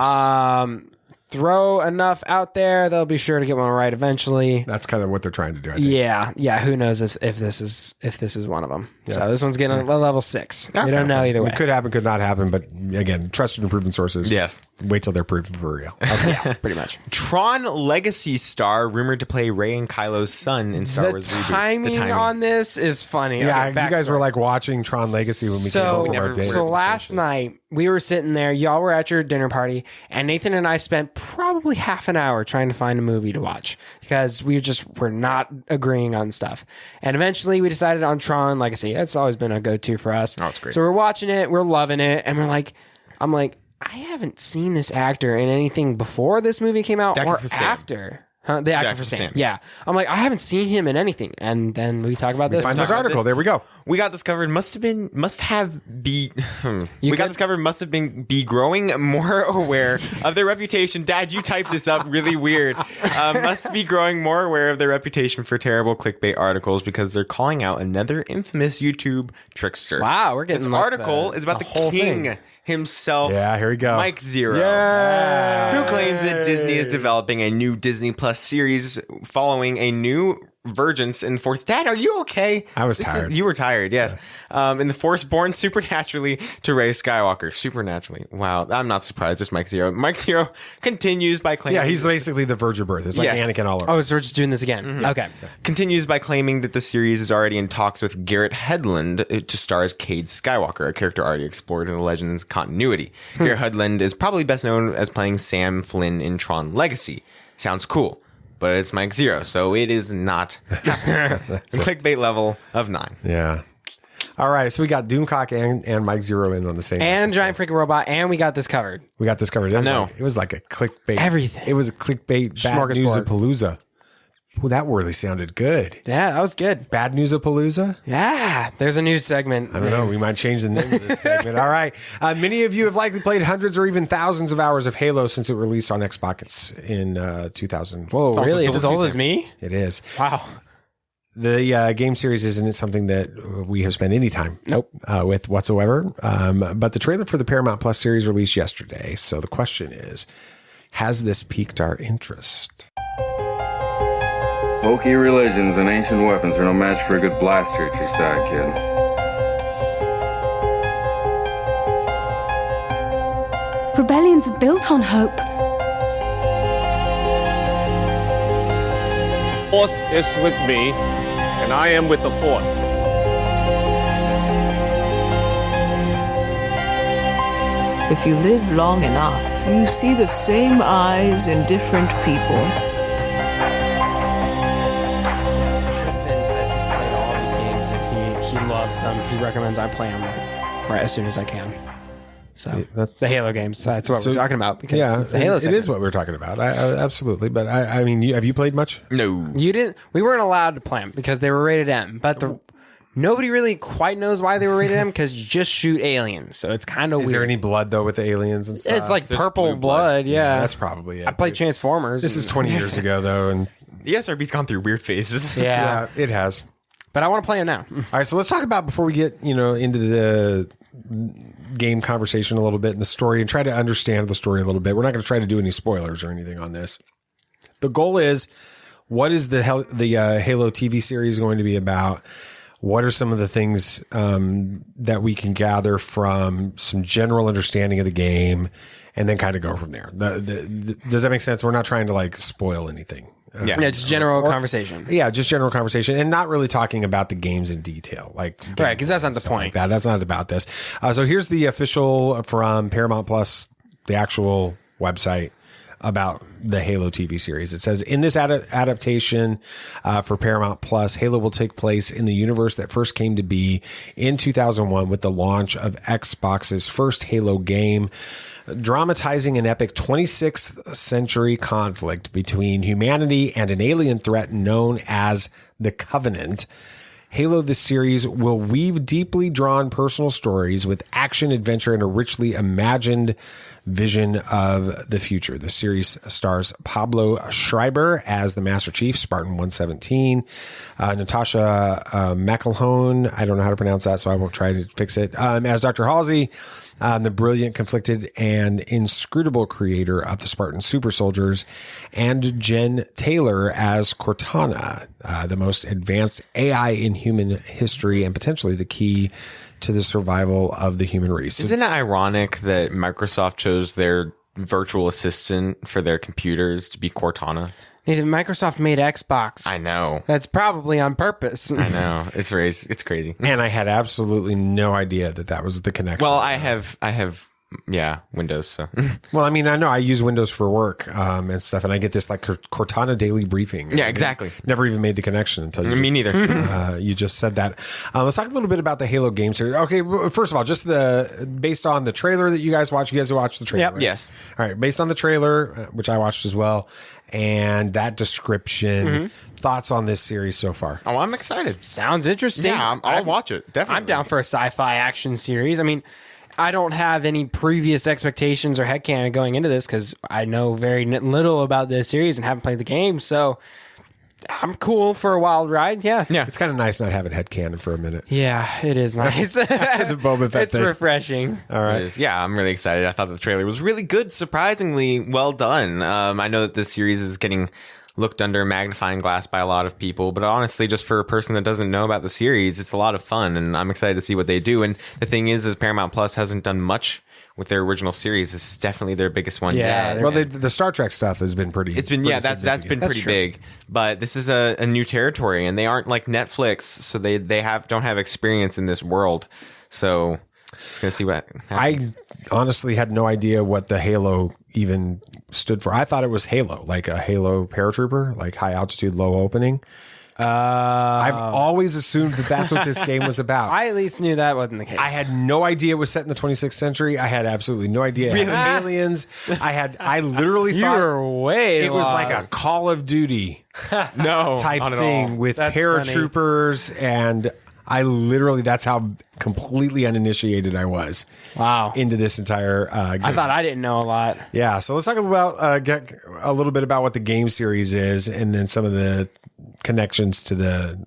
Throw enough out there, they'll be sure to get one right eventually. That's kind of what they're trying to do, I think. Yeah. Who knows if this is one of them? Yeah. So this one's getting a level 6. Okay. We don't know either way. It could happen, could not happen. But again, trusted and proven sources. Yes. Wait till they're proven for real. Okay. Yeah, pretty much. Tron Legacy star rumored to play Rey and Kylo's son in Star Wars reboot. The timing on this is funny. Yeah, okay, you guys were like watching Tron Legacy when we came home from our date. So last night we were sitting there, y'all were at your dinner party, and Nathan and I spent probably half an hour trying to find a movie to watch because we were not agreeing on stuff. And eventually we decided on Tron Legacy. It's always been a go-to for us. Oh, it's great. So we're watching it, we're loving it, and I'm like, I haven't seen this actor in anything before this movie came out or after. Huh? The actor for Sam. Yeah. I'm like, I haven't seen him in anything. And then we talk about this. Find this article. There we go. We got discovered must have been growing more aware of their reputation. Dad, you typed this up really weird. Must be growing more aware of their reputation for terrible clickbait articles because they're calling out another infamous YouTube trickster. Wow, we're getting this article is about the king himself. Yeah, here we go. Mike Zero. Yeah. Who claims that Disney is developing a new Disney Plus series following a new Vergence in the Force. Dad, are you okay? I was tired. You were tired, yes. In the Force, born supernaturally to Rey Skywalker. Supernaturally. Wow, I'm not surprised. It's Mike Zero. Mike Zero continues by claiming... Yeah, he's basically the Verge of Birth. It's like Anakin all over. Oh, so we're just doing this again. Mm-hmm. Okay. Continues by claiming that the series is already in talks with Garrett Hedlund to star as Cade Skywalker, a character already explored in the Legends continuity. Garrett Hedlund is probably best known as playing Sam Flynn in Tron Legacy. Sounds cool. But it's Mike Zero, so it is not clickbait level of 9. Yeah. All right, so we got Doomcock and Mike Zero in on the same. And Giant Freaking Robot, and we got this covered. We got this covered. It was like a clickbait. Everything. It was a clickbait Bad News of Palooza. Well, that really sounded good. Yeah, that was good. Bad News of Palooza? Yeah, there's a news segment. I don't know. We might change the name of this segment. All right. Many of you have likely played hundreds or even thousands of hours of Halo since it released on Xbox in 2000. Whoa, really? It's as old as me? It is. Wow. The game series isn't something that we have spent any time with whatsoever. But the trailer for the Paramount Plus series released yesterday. So the question is, has this piqued our interest? Hokey religions and ancient weapons are no match for a good blaster at your side, kid. Rebellions are built on hope. Force is with me, and I am with the Force. If you live long enough, you see the same eyes in different people. He loves them. He recommends I play them right as soon as I can. So the Halo games. That's what we're talking about. Because it's the Halo it is what we're talking about. Absolutely. But I mean, have you played much? No, you didn't. We weren't allowed to play them because they were rated M. But nobody really quite knows why they were rated M because you just shoot aliens. So it's kind of weird. Is there any blood though with the aliens and stuff? It's like purple blood. Yeah, that's probably it. I played Transformers. This is 20 years ago though, and the SRB's gone through weird phases. Yeah, it has. But I want to play it now. All right, so let's talk about before we get into the game conversation a little bit and the story and try to understand the story a little bit. We're not going to try to do any spoilers or anything on this. The goal is, what is the Halo TV series going to be about? What are some of the things that we can gather from some general understanding of the game, and then kind of go from there? Does that make sense? We're not trying to like spoil anything. Yeah, just general conversation. Yeah, just general conversation, and not really talking about the games in detail, like right, because that's not the point. Like that. That's not about this. So here's the official from Paramount Plus, the actual website about the Halo TV series. It says, in this adaptation for Paramount Plus, Halo will take place in the universe that first came to be in 2001 with the launch of Xbox's first Halo game, dramatizing an epic 26th century conflict between humanity and an alien threat known as the Covenant. Halo, the series, will weave deeply drawn personal stories with action, adventure, and a richly imagined vision of the future. The series stars Pablo Schreiber as the Master Chief, Spartan 117, Natasha McElhone, I don't know how to pronounce that, so I won't try to fix it, as Dr. Halsey, the brilliant, conflicted, and inscrutable creator of the Spartan super soldiers, and Jen Taylor as Cortana, the most advanced AI in human history and potentially the key to the survival of the human race. Isn't it ironic that Microsoft chose their virtual assistant for their computers to be Cortana? Microsoft made Xbox. I know. That's probably on purpose. I know. It's crazy. And I had absolutely no idea that was the connection. Well, I have Windows. So, well, I mean, I know I use Windows for work and stuff, and I get this like Cortana daily briefing. Yeah, exactly. Never even made the connection until you. Me neither. You just said that. Let's talk a little bit about the Halo game series. Okay, first of all, just based on the trailer that you guys watched. You guys watched the trailer. Yep. Right? Yes. All right. Based on the trailer, which I watched as well, and that description. Thoughts on this series so far? Oh, I'm excited. Sounds interesting. Yeah, I'll watch it. Definitely. I'm down for a sci-fi action series. I mean, I don't have any previous expectations or headcanon going into this because I know very little about this series and haven't played the game. So I'm cool for a wild ride. Yeah. It's kind of nice not having headcanon for a minute. Yeah, it is nice. The Boba Fett it's thing. refreshing. All right. Yeah, I'm really excited. I thought the trailer was really good, surprisingly well done. I know that this series is getting looked under a magnifying glass by a lot of people, but honestly, just for a person that doesn't know about the series, it's a lot of fun, and I'm excited to see what they do. And the thing is Paramount Plus hasn't done much with their original series. This is definitely their biggest one yet. Well, the Star Trek stuff has been pretty. It's been that's been pretty big, but this is a new territory, and they aren't like Netflix, so they don't have experience in this world. So just gonna see what happens. I honestly had no idea what the Halo even stood for. I thought it was Halo, like a Halo paratrooper, like high altitude, low opening. I've always assumed that's what this game was about. I at least knew that wasn't the case. I had no idea it was set in the 26th century. I had absolutely no idea it had aliens. I literally thought were way it was like a Call of Duty type thing with That's paratroopers and I literally, that's how completely uninitiated I was. Wow. Into this entire game. I thought I didn't know a lot. Yeah. So let's talk about, get a little bit about what the game series is and then some of the connections to the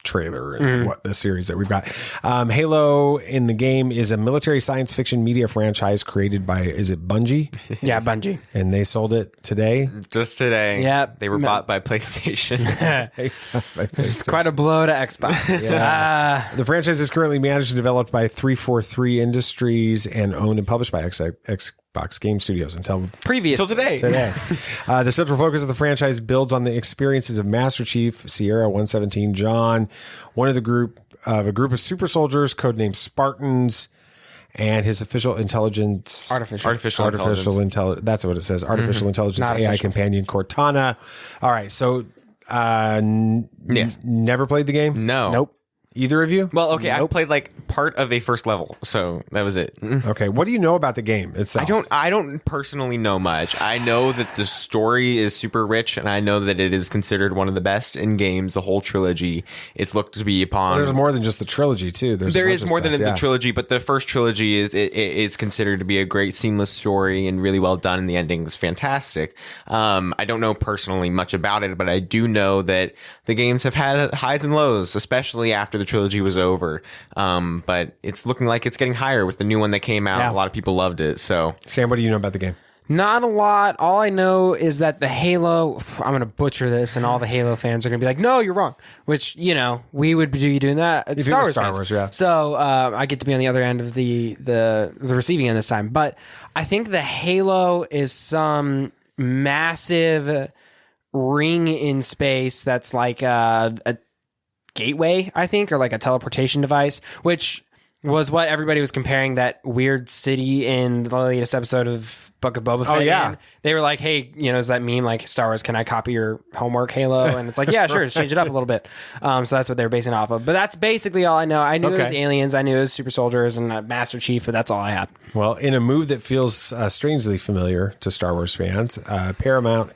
trailer and what the series that we've got. Halo in the game is a military science fiction media franchise created by, is it Bungie? Yeah, Bungie. And they sold it today. Just today. Yep. They were bought by PlayStation. It's quite a blow to Xbox. The franchise is currently managed and developed by 343 Industries and owned and published by Xbox Game Studios until today. The central focus of the franchise builds on the experiences of Master Chief, Sierra 117, John, one of a group of super soldiers codenamed Spartans, and his official intelligence, artificial intelligence. That's what it says. Artificial intelligence AI companion Cortana. All right, so never played the game? No. Nope. Either of you? Well, okay, I played like part of a first level, so that was it. Okay, what do you know about the game itself? I don't personally know much. I know that the story is super rich, and I know that it is considered one of the best in games. The whole trilogy, it's looked to be upon. Well, there's more than just the trilogy too. There is more than the trilogy, but the first trilogy is considered to be a great seamless story and really well done, and the ending is fantastic. I don't know personally much about it, but I do know that the games have had highs and lows, especially after the trilogy was over, but it's looking like it's getting higher with the new one that came out. A lot of people loved it. So Sam, what do you know about the game? Not a lot. All I know is that the Halo, I'm going to butcher this and all the Halo fans are going to be like, no, you're wrong, which, you know, we would be doing that at Star Wars, yeah. So I get to be on the other end of the receiving end this time, but I think the Halo is some massive ring in space that's like a gateway, I think, or like a teleportation device, which was what everybody was comparing that weird city in the latest episode of Book of Boba Fett. Oh, yeah. in. They were like, hey, does that mean like Star Wars, can I copy your homework, Halo? And it's like, yeah, sure, just change it up a little bit. So that's what they were basing off of. But that's basically all I know. I knew it was aliens, I knew it was super soldiers and Master Chief, but that's all I had. Well, in a move that feels strangely familiar to Star Wars fans, Paramount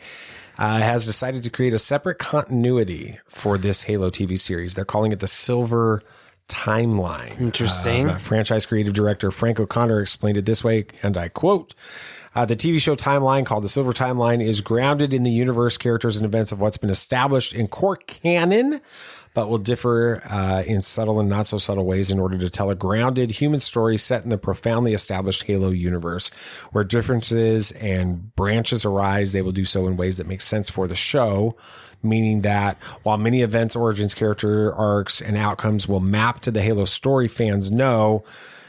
has decided to create a separate continuity for this Halo TV series. They're calling it the Silver Timeline. Interesting. Franchise creative director Frank O'Connor explained it this way, and I quote, the TV show timeline, called the Silver Timeline, is grounded in the universe, characters, and events of what's been established in core canon, but will differ in subtle and not so subtle ways in order to tell a grounded human story set in the profoundly established Halo universe. Where differences and branches arise, they will do so in ways that make sense for the show, meaning that while many events, origins, character arcs, and outcomes will map to the Halo story fans know,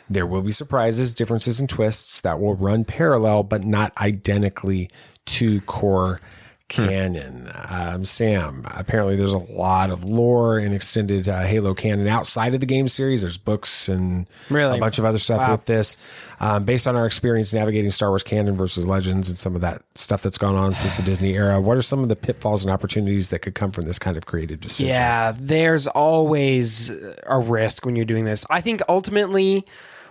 there will be surprises, differences, and twists that will run parallel, but not identically to core canon. Sam, apparently there's a lot of lore and extended Halo canon outside of the game series. There's books and a bunch of other stuff with this. Based on our experience navigating Star Wars canon versus Legends and some of that stuff that's gone on since the Disney era, what are some of the pitfalls and opportunities that could come from this kind of creative decision? Yeah, there's always a risk when you're doing this. I think ultimately,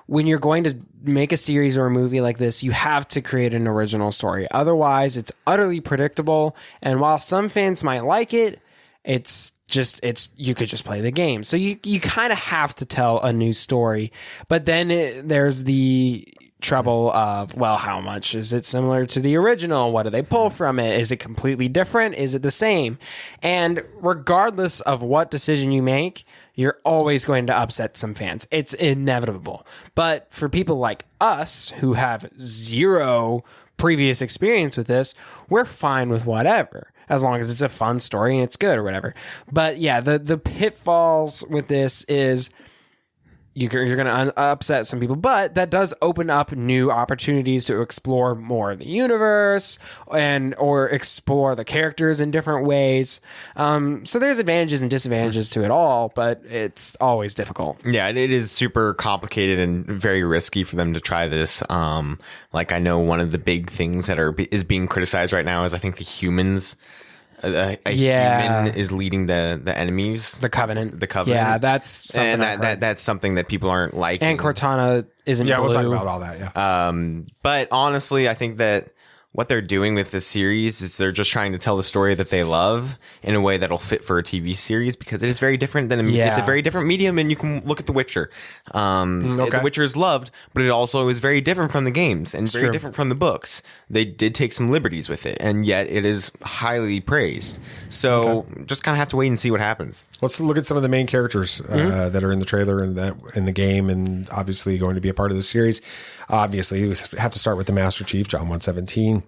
when you're going to make a series or a movie like this, you have to create an original story. Otherwise, it's utterly predictable. And while some fans might like it, you could just play the game. So you kind of have to tell a new story. But then there's the trouble of, well, how much is it similar to the original? What do they pull from it? Is it completely different? Is it the same? And regardless of what decision you make, you're always going to upset some fans. It's inevitable. But for people like us who have zero previous experience with this, we're fine with whatever, as long as it's a fun story and it's good or whatever. But yeah, the pitfalls with this is you're going to upset some people, but that does open up new opportunities to explore more of the universe or explore the characters in different ways. So there's advantages and disadvantages to it all, but it's always difficult. Yeah, it is super complicated and very risky for them to try this. Like I know one of the big things that is being criticized right now is I think the humans. A human is leading the enemies, the Covenant. Yeah, that's something that's something that people aren't liking. And Cortana isn't. Yeah, blue. we'll talk about all that. Yeah. But honestly, I think that what they're doing with this series is they're just trying to tell the story that they love in a way that'll fit for a TV series, because it is very different than it's a very different medium. And you can look at The Witcher. The Witcher is loved, but it also is very different from the games and very different from the books. They did take some liberties with it, and yet it is highly praised. So just kind of have to wait and see what happens. Let's look at some of the main characters that are in the trailer and that in the game, and obviously going to be a part of the series. Obviously, we have to start with the Master Chief, John 1:17.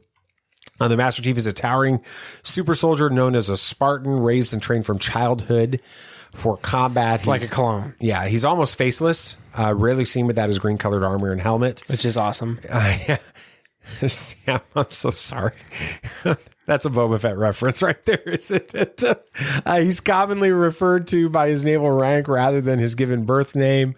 The Master Chief is a towering super soldier known as a Spartan, raised and trained from childhood for combat. Like a clone. Yeah, he's almost faceless, rarely seen without his green-colored armor and helmet. Which is awesome. Sam, I'm so sorry. That's a Boba Fett reference right there, isn't it? He's commonly referred to by his naval rank rather than his given birth name.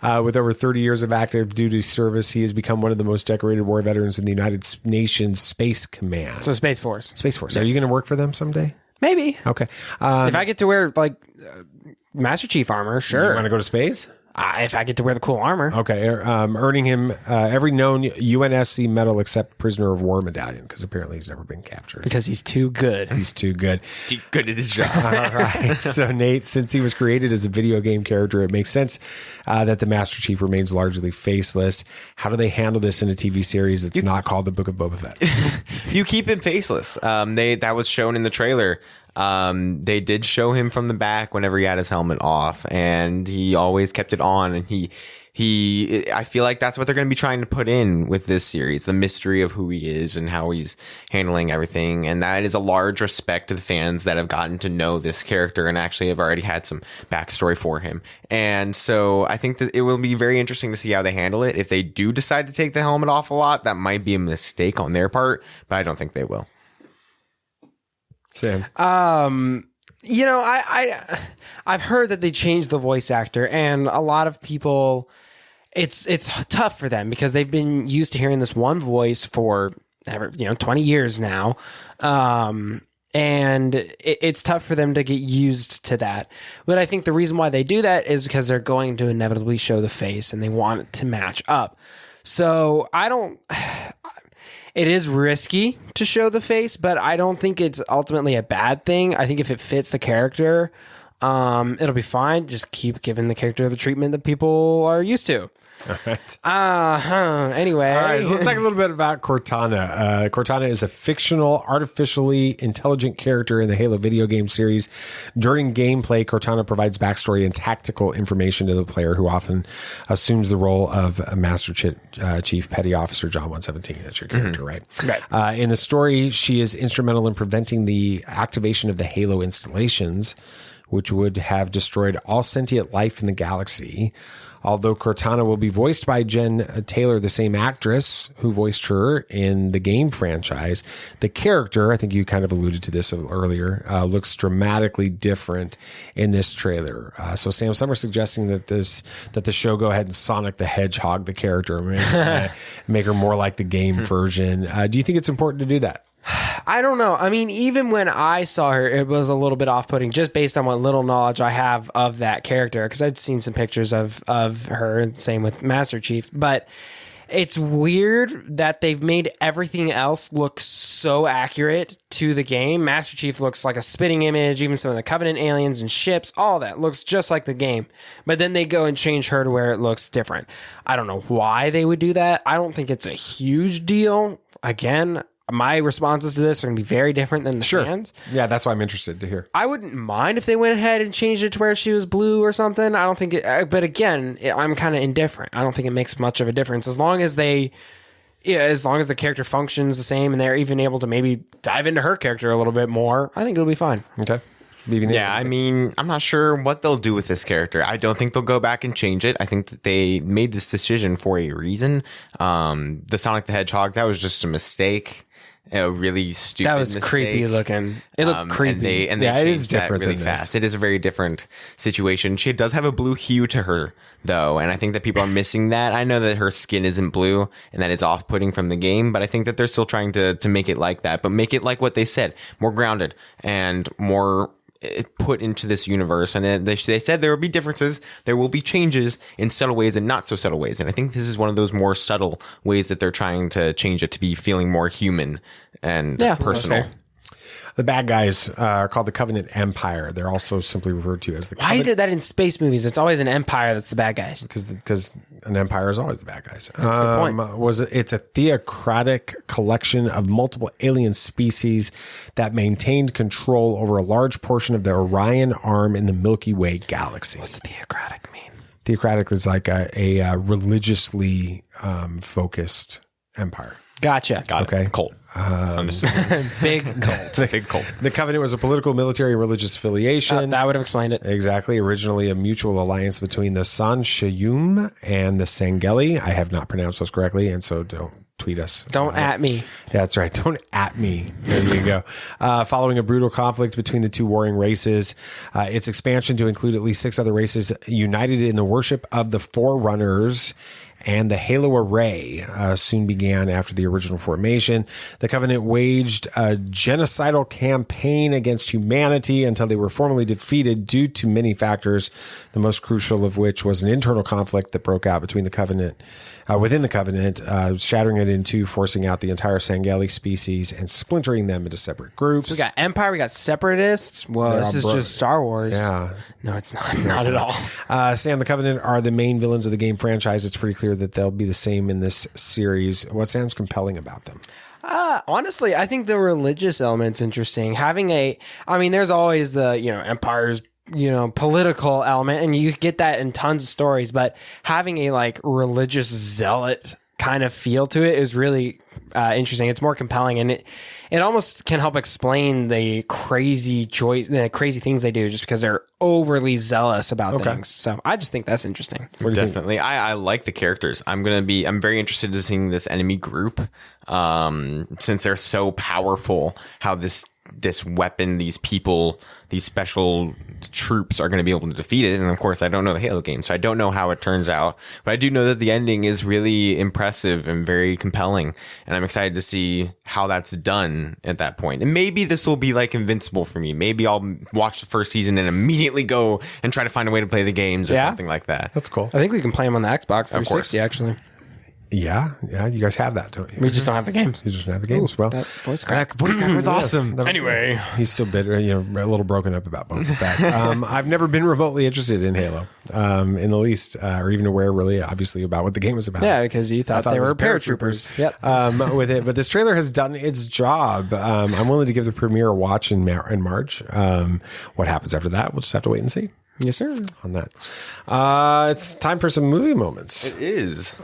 With over 30 years of active duty service, he has become one of the most decorated war veterans in the United Nations Space Command. So Space Force. Space Force. Yes. Are you going to work for them someday? Maybe. Okay. If I get to wear Master Chief armor, sure. You want to go to space? If I get to wear the cool armor. Okay. Earning him every known UNSC medal except Prisoner of War medallion, because apparently he's never been captured. Because he's too good. He's too good. Too good at his job. All right. So, Nate, since he was created as a video game character, it makes sense that the Master Chief remains largely faceless. How do they handle this in a TV series that's not called the Book of Boba Fett? You keep him faceless. That was shown in the trailer. They did show him from the back whenever he had his helmet off, and he always kept it on. And I feel like that's what they're going to be trying to put in with this series, the mystery of who he is and how he's handling everything. And that is a large respect to the fans that have gotten to know this character and actually have already had some backstory for him. And so I think that it will be very interesting to see how they handle it. If they do decide to take the helmet off a lot, that might be a mistake on their part, but I don't think they will. Sam. I've heard that they changed the voice actor, and a lot of people, it's tough for them because they've been used to hearing this one voice for 20 years now. And it's tough for them to get used to that. But I think the reason why they do that is because they're going to inevitably show the face and they want it to match up. So it is risky to show the face, but I don't think it's ultimately a bad thing. I think if it fits the character, it'll be fine. Just keep giving the character the treatment that people are used to. All right. Anyway. All right, so let's talk a little bit about Cortana. Cortana is a fictional, artificially intelligent character in the Halo video game series. During gameplay, Cortana provides backstory and tactical information to the player, who often assumes the role of a Master Chief Petty Officer John 117. That's your character, right? Right. In the story, she is instrumental in preventing the activation of the Halo installations, which would have destroyed all sentient life in the galaxy. Although Cortana will be voiced by Jen Taylor, the same actress who voiced her in the game franchise, the character, I think you kind of alluded to this earlier, looks dramatically different in this trailer. So Sam, some are suggesting that the show go ahead and Sonic the Hedgehog the character, make her more like the game version. Do you think it's important to do that? I don't know. I mean, even when I saw her, it was a little bit off-putting just based on what little knowledge I have of that character, because I'd seen some pictures of her, and same with Master Chief. But it's weird that they've made everything else look so accurate to the game. Master Chief looks like a spitting image, even some of the Covenant aliens and ships, all that looks just like the game. But then they go and change her to where it looks different. I don't know why they would do that. I don't think it's a huge deal. Again, my responses to this are going to be very different than the fans. Yeah, that's why I'm interested to hear. I wouldn't mind if they went ahead and changed it to where she was blue or something. I don't think it, but again, I'm kind of indifferent. I don't think it makes much of a difference as long as the character functions the same and they're even able to maybe dive into her character a little bit more. I think it'll be fine. Okay. Yeah, I mean, I'm not sure what they'll do with this character. I don't think they'll go back and change it. I think that they made this decision for a reason. The Sonic the Hedgehog, that was just a mistake. A really stupid That was mistake. creepy looking. It looked creepy. And they changed that really fast. It is a very different situation. She does have a blue hue to her, though, and I think that people are missing that. I know that her skin isn't blue, and that is off-putting from the game, but I think that they're still trying to make it like that, but make it like what they said, more grounded and more put into this universe. And they said there will be differences, there will be changes in subtle ways and not so subtle ways, and I think this is one of those more subtle ways that they're trying to change it to be feeling more human and personal. The bad guys are called the Covenant Empire. They're also simply referred to as the Why is it that in space movies it's always an empire that's the bad guys? Because an empire is always the bad guys. That's a good point. It's a theocratic collection of multiple alien species that maintained control over a large portion of the Orion Arm in the Milky Way galaxy. What's theocratic mean? Theocratic is like a religiously focused empire. Gotcha. Got it. Cult. Big cult. Big cult. The Covenant was a political, military, and religious affiliation. That would have explained it. Exactly. Originally a mutual alliance between the San Shayum and the Sangeli. I have not pronounced those correctly, and so don't tweet us. Don't at me. Yeah, that's right. Don't at me. There you go. Following a brutal conflict between the two warring races, its expansion to include at least 6 other races united in the worship of the Forerunners and the Halo Array soon began after the original formation. The Covenant waged a genocidal campaign against humanity until they were formally defeated due to many factors, the most crucial of which was an internal conflict that broke out between the Covenant, within the Covenant, shattering it in two, forcing out the entire Sangeli species and splintering them into separate groups. So we got Empire, we got Separatists. Whoa, this is just Star Wars. Yeah. No, it's not. Not at all. Sam, the Covenant are the main villains of the game franchise. It's pretty clear that they'll be the same in this series. What Sam's compelling about them? Honestly, I think the religious element's interesting. There's always the, Empire's, political element, and you get that in tons of stories, but having a religious zealot kind of feel to it is really interesting. It's more compelling, and it almost can help explain the crazy things they do just because they're overly zealous about things. So I just think that's interesting. Definitely. I like the characters. I'm very interested in seeing this enemy group, since they're so powerful, how this this weapon, these people, these special troops are going to be able to defeat it. And of course, I don't know the Halo game, so I don't know how it turns out. But I do know that the ending is really impressive and very compelling. And I'm excited to see how that's done at that point. And maybe this will be like Invincible for me. Maybe I'll watch the first season and immediately go and try to find a way to play the games or something like that. That's cool. I think we can play them on the Xbox 360, actually. Yeah, you guys have that, don't you? We just don't have the games. You just don't have the games. Well, that voice crack was awesome. Anyway, he's still bitter, a little broken up about Boba Fett. I've never been remotely interested in Halo, in the least, or even aware really, obviously, about what the game was about. Yeah, because you thought they were paratroopers. Yep. With it, but this trailer has done its job. I'm willing to give the premiere a watch in March. What happens after that? We'll just have to wait and see. Yes, sir. On that. It's time for some movie moments. It is. 2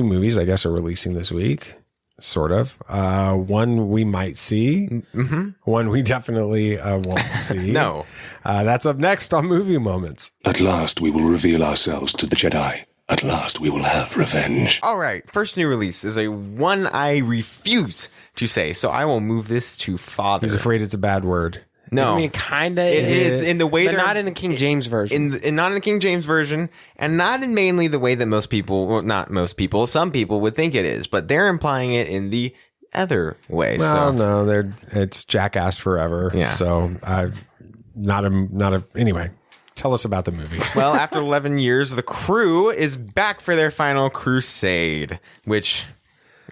movies, I guess, are releasing this week. Sort of. One we might see. Mm-hmm. One we definitely won't see. No. That's up next on Movie Moments. At last we will reveal ourselves to the Jedi. At last we will have revenge. All right. First new release is a one I refuse to say, so I will move this to father. He's afraid it's a bad word. No, I mean, kind of. It is in the way, but not in the King James version. Not in the King James version, and not in mainly the way that most people, well, not most people, some people would think it is, but they're implying it in the other way. Well, no, it's Jackass Forever. Yeah. So, anyway. Tell us about the movie. Well, after 11 years, the crew is back for their final crusade, which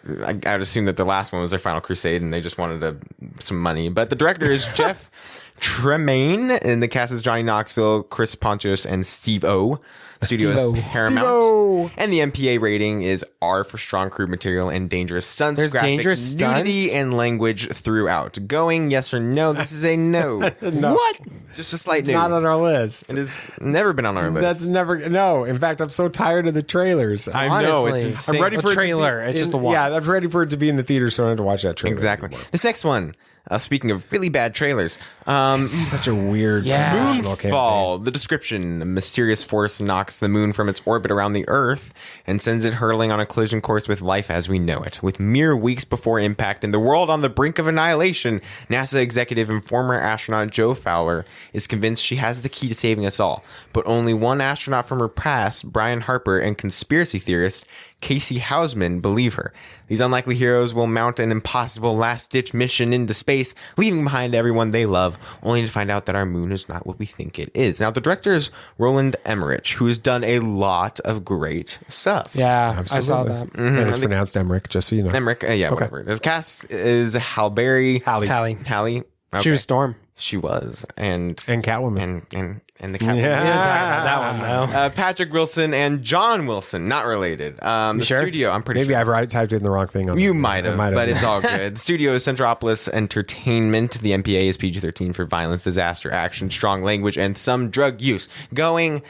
I would assume that the last one was their final crusade and they just wanted some money. But the director is Jeff Tremaine, and the cast is Johnny Knoxville, Chris Pontius, and Steve-O. Studio is Paramount. Steve-O. And the MPA rating is R for strong crude material and dangerous stunts. There's graphic dangerous nudity stunts? and language throughout. Going yes or no? This is a no. No. What? Just a slight It's no. not on our list. It has never been on our list. That's never. No. In fact, I'm so tired of the trailers. I know. It's Honestly. insane. I'm ready for trailer. It to be It's just a one. Yeah, I'm ready for it to be in the theater, so I don't have to watch that trailer. Exactly. anymore. This next one, speaking of really bad trailers, This is such a weird promotional campaign. Moonfall. The description: a mysterious force knocks the moon from its orbit around the Earth and sends it hurtling on a collision course with life as we know it. With mere weeks before impact and the world on the brink of annihilation, NASA executive and former astronaut Jo Fowler is convinced she has the key to saving us all. But only one astronaut from her past, Brian Harper, and conspiracy theorist Casey Houseman believe her. These unlikely heroes will mount an impossible last-ditch mission into space, leaving behind everyone they love, only to find out that our moon is not what we think it is. Now, the director is Roland Emmerich, who has done a lot of great stuff. Yeah, Absolutely. I saw that. Mm-hmm. And it's pronounced Emmerich, just so you know. Emmerich, whatever. His cast is Halle Berry. Hallie. Okay. She was Storm. She was. And Catwoman. And the Catwoman. Yeah. We didn't talk about that one, though. Patrick Wilson and John Wilson, not related. The sure? studio, I'm pretty Maybe sure. I've typed in the wrong thing. You might have, but it's all good. Studio is Centropolis Entertainment. The MPA is PG-13 for violence, disaster, action, strong language, and some drug use. Going,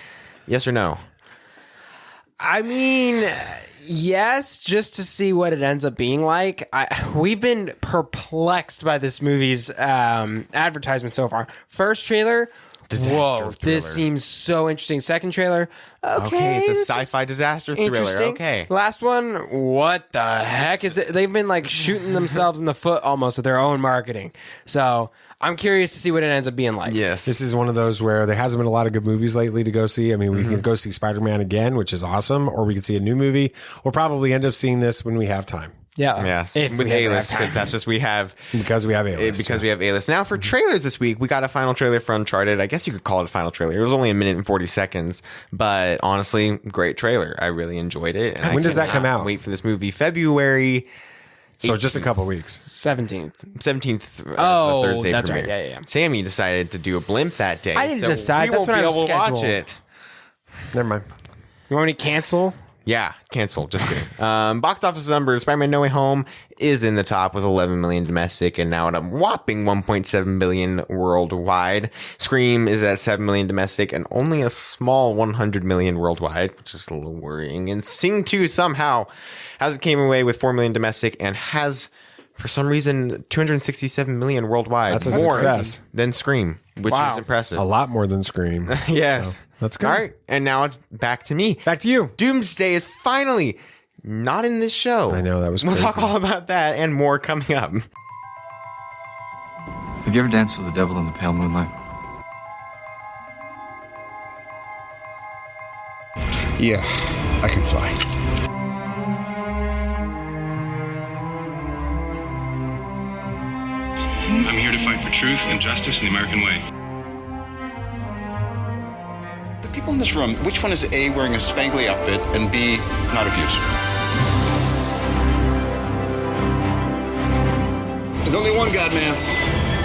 yes or no? I mean, yes, just to see what it ends up being like. We've been perplexed by this movie's advertisement so far. First trailer, whoa, this seems so interesting. Second trailer, okay, it's a this sci-fi is disaster thriller. interesting. Okay. Last one, what the heck is it? They've been like shooting themselves in the foot almost with their own marketing. So I'm curious to see what it ends up being like. Yes. This is one of those where there hasn't been a lot of good movies lately to go see. I mean, we can go see Spider-Man again, which is awesome, or we can see a new movie. We'll probably end up seeing this when we have time. Yeah. Yes. If With we ever A-list, have time. because that's just we have. Because we have A-list. Because we have A-list. Now, for trailers this week, we got a final trailer for Uncharted. I guess you could call it a final trailer. It was only 1 minute and 40 seconds, but honestly, great trailer. I really enjoyed it. And When does that come out? Wait for this movie. February. So just a couple weeks. 17th. Oh, Thursday that's premiere. right. Yeah. Sammy decided to do a blimp that day. I didn't so decide. We That's won't when be I able was to watch scheduled. it. Never mind. You want me to cancel? Yeah, cancel. Just kidding. Box office numbers. Spider-Man No Way Home is in the top with 11 million domestic and now at a whopping 1.7 billion worldwide. Scream is at 7 million domestic and only a small 100 million worldwide, which is a little worrying. And Sing 2 somehow has came away with 4 million domestic and has, for some reason, 267 million worldwide. That's a more success. than Scream, which is impressive. A lot more than Scream. Yes. So, that's good. All right. And now it's back to me. Back to you. Doomsday is finally Not in this show. I know, that was We'll crazy. talk all about that and more coming up. Have you ever danced with the devil in the pale moonlight? Yeah, I can fly. I'm here to fight for truth and justice in the American way. The people in this room, which one is A, wearing a spangly outfit, and B, not of use? There's only one God, man.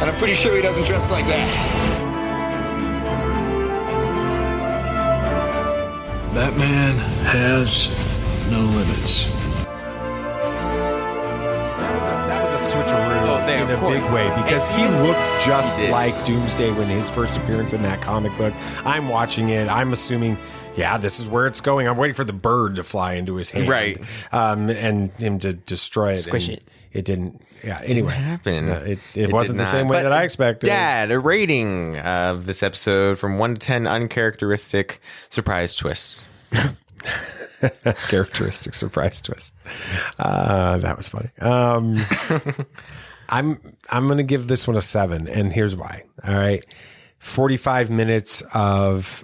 And I'm pretty sure he doesn't dress like that. That man has no limits. That was a switcheroo in a big way because he looked just like Doomsday when his first appearance in that comic book. I'm watching it. I'm assuming, yeah, this is where it's going. I'm waiting for the bird to fly into his hand, Right. And him to destroy it. Squish and it. It didn't. Yeah. Anyway, Happen. It wasn't the same way But that I expected. Dad, a rating of this episode from 1 to 10 uncharacteristic surprise twists. Characteristic surprise twist. That was funny. I'm going to give this one a 7, and here's why. All right, 45 minutes of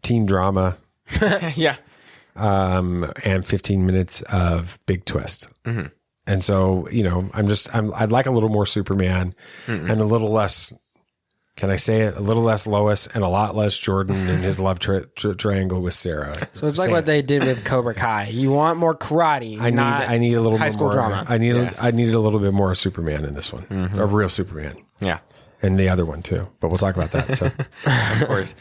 teen drama. Yeah. And 15 minutes of big twist. Mm-hmm. And so, I'd like a little more Superman and a little less, can I say it? A little less Lois and a lot less Jordan and his love triangle with Sarah. So it's like what they did with Cobra Kai. You want more karate. I need a little high bit school more drama. I needed a little bit more Superman in this one. A real Superman. Yeah. And the other one too, but we'll talk about that. So, of course.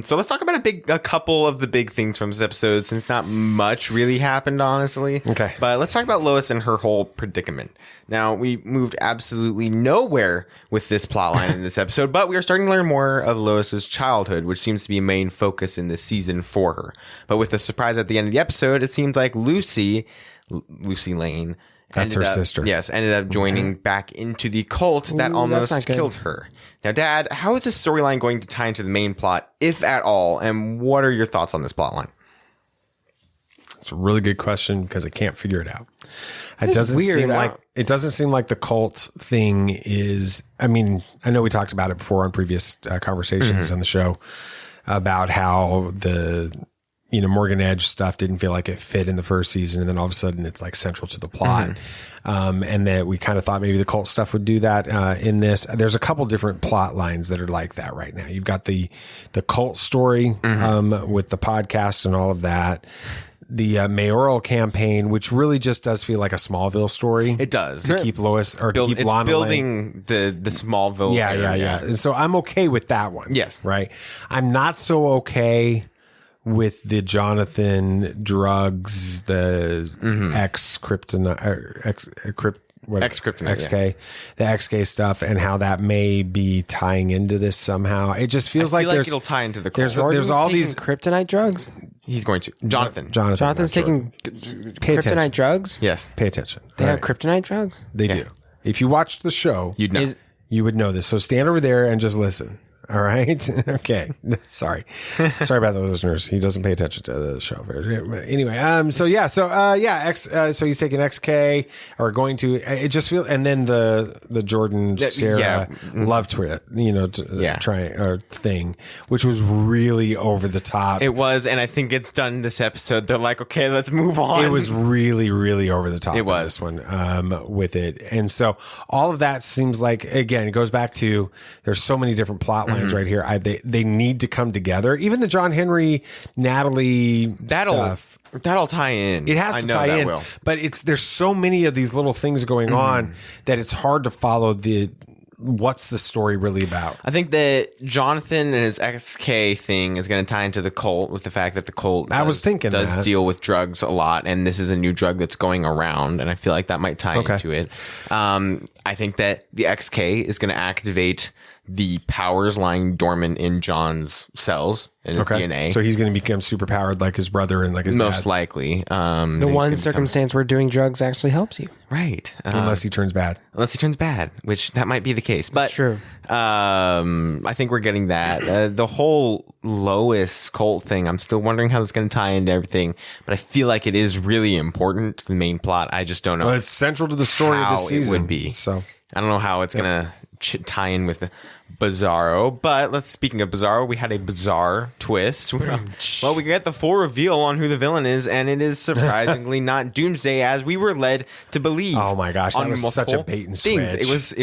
So let's talk about a couple of the big things from this episode, since not much really happened, honestly. Okay. But let's talk about Lois and her whole predicament. Now, we moved absolutely nowhere with this plotline in this episode, but we are starting to learn more of Lois's childhood, which seems to be a main focus in this season for her. But with the surprise at the end of the episode, it seems like Lucy Lane. That's her sister. Yes, ended up joining back into the cult that almost killed her. Now, Dad, how is this storyline going to tie into the main plot, if at all? And what are your thoughts on this plotline? It's a really good question because I can't figure it out. It doesn't seem like the cult thing is. I mean, I know we talked about it before on previous conversations on the show about how the Morgan Edge stuff didn't feel like it fit in the first season, and then all of a sudden it's like central to the plot. And that we kind of thought maybe the cult stuff would do that in this. There's a couple different plot lines that are like that right now. You've got the cult story with the podcast and all of that. The mayoral campaign, which really just does feel like a Smallville story. It does. To keep Lois or to keep Lana building the Smallville. Yeah. And so I'm okay with that one. Yes. Right. I'm not so okay with the Jonathan drugs, the XK, the XK stuff, and how that may be tying into this somehow. It just feels like it'll tie into the there's all these kryptonite drugs. He's going to Jonathan's taking kryptonite drugs. Yes, pay attention. They have kryptonite drugs. They do. If you watched the show, you'd know. You would know this. So stand over there and just listen. All right. Okay. Sorry about the listeners. He doesn't pay attention to the show. Anyway. So he's taking XK or going to, it just feels, and then the Jordan, Sarah love twit, thing, which was really over the top. It was. And I think it's done this episode. They're like, okay, let's move on. It was really, really over the top. It was this one, with it. And so all of that seems like, again, it goes back to, there's so many different plot lines right here. They need to come together. Even the John Henry, Natalie stuff. That'll tie in. It has to tie in. But there's so many of these little things going on that it's hard to follow what's the story really about. I think that Jonathan and his XK thing is going to tie into the cult, with the fact that the cult does deal with drugs a lot, and this is a new drug that's going around, and I feel like that might tie into it. I think that the XK is going to activate the powers lying dormant in John's cells in his DNA. So he's going to become super powered like his brother and like his most dad. likely. The one circumstance where doing drugs actually helps you. Right. Unless he turns bad. Which that might be the case. But that's true. I think we're getting that. The whole Lois cult thing, I'm still wondering how it's going to tie into everything. But I feel like it is really important to the main plot. I just don't know. Well, it's central to the story of this season. It would be. So I don't know how it's going to tie in with Bizarro. But speaking of Bizarro, we had a bizarre twist. Well, we get the full reveal on who the villain is, and it is surprisingly not Doomsday as we were led to believe. Oh my gosh, that was such a bait and switch.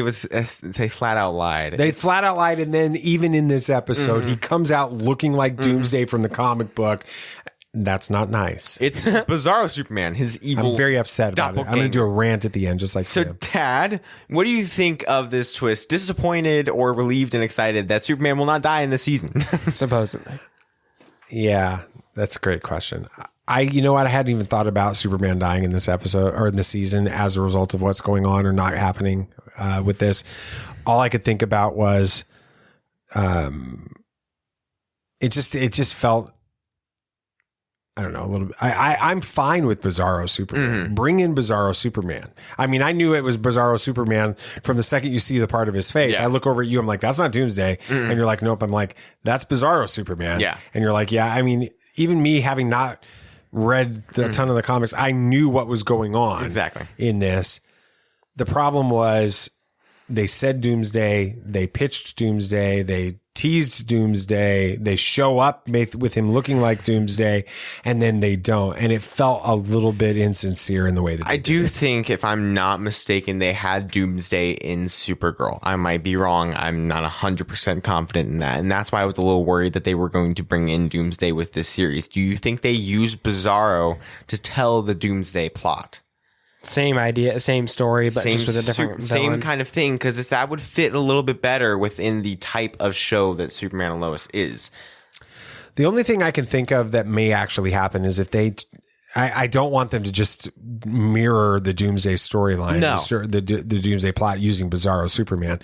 They flat out lied. They flat out lied, and then even in this episode, he comes out looking like Doomsday from the comic book. That's not nice. It's Bizarro Superman, his evil. I'm very upset about it. I'm going to do a rant at the end, just like so. Sam. Tad, what do you think of this twist? Disappointed or relieved and excited that Superman will not die in this season? Supposedly. Yeah, that's a great question. You know what? I hadn't even thought about Superman dying in this episode or in this season as a result of what's going on or not happening with this. All I could think about was, it just felt. I don't know, a little bit. I'm fine with Bizarro Superman. Bring in Bizarro Superman. I mean, I knew it was Bizarro Superman from the second you see the part of his face. Yeah. I look over at you, I'm like, that's not Doomsday. And you're like, nope. I'm like, that's Bizarro Superman. Yeah. And you're like, yeah. I mean, even me having not read a ton of the comics, I knew what was going on in this. The problem was they said Doomsday, they pitched Doomsday, they teased Doomsday, they show up with him looking like Doomsday, and then they don't. And it felt a little bit insincere in the way that I do think, if I'm not mistaken, they had Doomsday in Supergirl. I might be wrong. I'm not 100% confident in that. And that's why I was a little worried that they were going to bring in Doomsday with this series. Do you think they used Bizarro to tell the Doomsday plot? Same idea, same story, but just with a different villain. Same kind of thing, because that would fit a little bit better within the type of show that Superman and Lois is. The only thing I can think of that may actually happen is if they... I don't want them to just mirror the Doomsday storyline, the Doomsday plot using Bizarro Superman.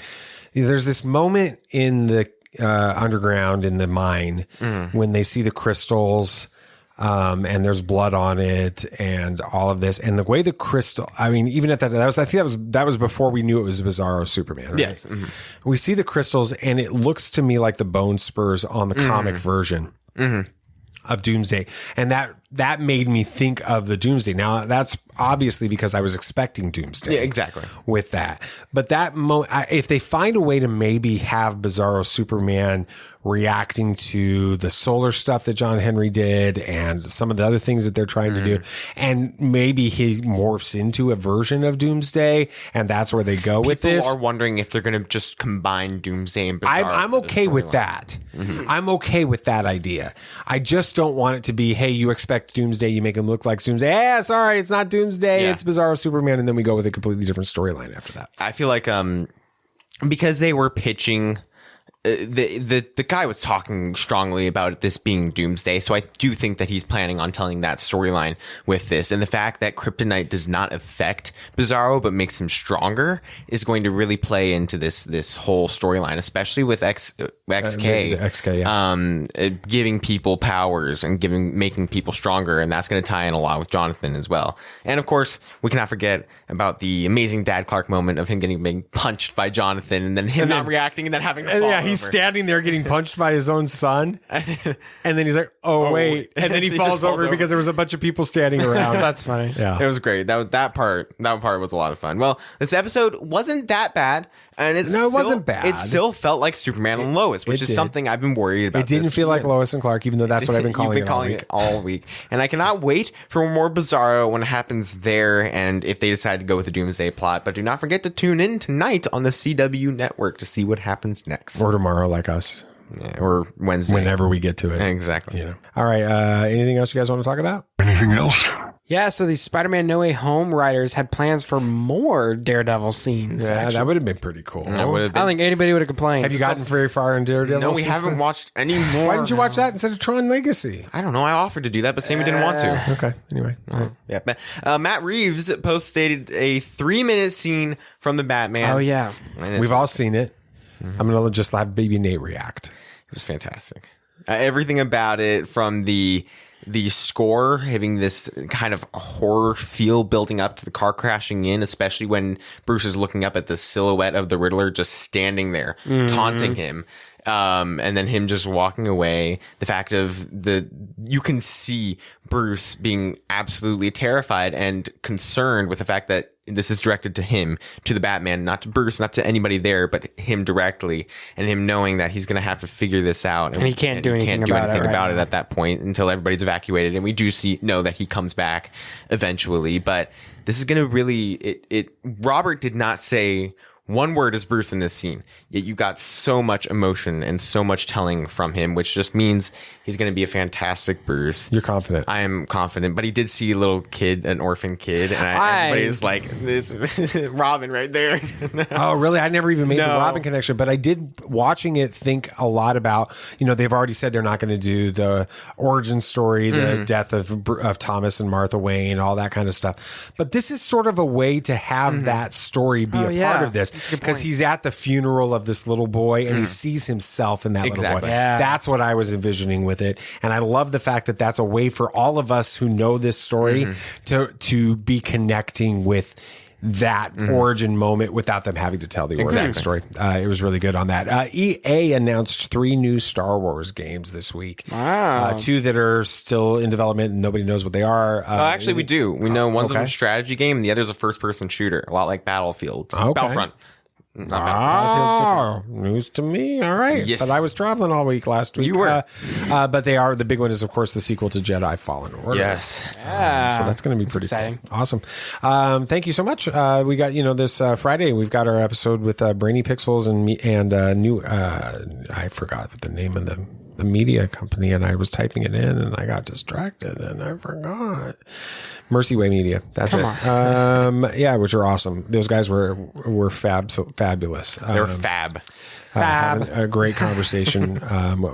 There's this moment in the underground, in the mine, when they see the crystals... and there's blood on it and all of this. And the way the crystal, I mean, even at that, I think that was before we knew it was Bizarro Superman, right? Yes. We see the crystals and it looks to me like the bone spurs on the comic version of Doomsday. And that made me think of the Doomsday. Now that's obviously because I was expecting Doomsday. Yeah, exactly. With that. But that if they find a way to maybe have Bizarro Superman reacting to the solar stuff that John Henry did and some of the other things that they're trying to do, and maybe he morphs into a version of Doomsday, and that's where they go with this. People are wondering if they're going to just combine Doomsday and Bizarro. I'm okay with that. I'm okay with that idea. I just don't want it to be, hey, you expect Doomsday, you make him look like Doomsday. Yeah, sorry, it's not Doomsday, it's Bizarro Superman, and then we go with a completely different storyline after that. I feel like because they were pitching... The guy was talking strongly about this being Doomsday, so I do think that he's planning on telling that storyline with this. And the fact that kryptonite does not affect Bizarro but makes him stronger is going to really play into this whole storyline, especially with XK. XK, giving people powers and making people stronger, and that's going to tie in a lot with Jonathan as well. And of course, we cannot forget about the amazing Dad Clark moment of him being punched by Jonathan, and then him not reacting, and then having to fall over. He's standing there getting punched by his own son. And then he's like, oh wait. And then he falls over because there was a bunch of people standing around. That's funny. Yeah. It was great. That part was a lot of fun. Well, this episode wasn't that bad. And it wasn't bad. It still felt like Superman and Lois, which is something I've been worried about. It didn't feel like Lois and Clark, even though that's what I've been calling it all week. And I cannot wait for more Bizarro when it happens there, and if they decide to go with the Doomsday plot. But do not forget to tune in tonight on the CW network to see what happens next. Or tomorrow, like us. Yeah, or Wednesday. Whenever we get to it. Exactly. All right. Anything else you guys want to talk about? Anything else? Yeah, so the Spider-Man No Way Home writers had plans for more Daredevil scenes. Yeah, that would have been pretty cool. I don't think anybody would have complained. Have you gotten very far in Daredevil? No, we haven't watched any more. Why didn't you watch that instead of Tron Legacy? I don't know. I offered to do that, but Sammy didn't want to. Okay. Anyway. Yeah. Matt Reeves posted a 3-minute scene from the Batman. Oh, yeah. We've all seen it. I'm going to just have BB-N8 react. It was fantastic. Everything about it, from the score having this kind of horror feel building up to the car crashing in, especially when Bruce is looking up at the silhouette of the Riddler just standing there, taunting him. And then him just walking away. The fact of you can see Bruce being absolutely terrified and concerned with the fact that this is directed to him, to the Batman, not to Bruce, not to anybody there, but him directly, and him knowing that he's going to have to figure this out. And he can't do anything about it at that point until everybody's evacuated. And we do know that he comes back eventually, but this is going to really, Robert did not say one word as Bruce in this scene, yet you got so much emotion and so much telling from him, which just means he's going to be a fantastic Bruce. You're confident. I am confident, but he did see a little kid, an orphan kid, and everybody's like, this is Robin right there. Oh, really? I never even made the Robin connection, but I did, watching it, think a lot about, they've already said they're not going to do the origin story, the death of Thomas and Martha Wayne, all that kind of stuff. But this is sort of a way to have that story be a part of this. Because he's at the funeral of this little boy and he sees himself in that little boy. Yeah. That's what I was envisioning with it. And I love the fact that that's a way for all of us who know this story to be connecting with that origin moment without them having to tell the origin story. It was really good on that. EA announced 3 new Star Wars games this week. Wow. 2 that are still in development and nobody knows what they are. Actually, we do. We know one's a strategy game and the other's a first-person shooter, a lot like Battlefield. Okay. Battlefront. News to me. All right. Yes. But I was traveling all week last week. You were. But the big one is, of course, the sequel to Jedi Fallen Order. Yes. So that's going to be pretty exciting. Cool. Awesome. Thank you so much. We got, this Friday, we've got our episode with Brainy Pixels and new, I forgot the name of the media company, and I was typing it in and I got distracted and I forgot. Mercy Way Media. That's it. Which are awesome. Those guys were fabulous. They were fab. Having a great conversation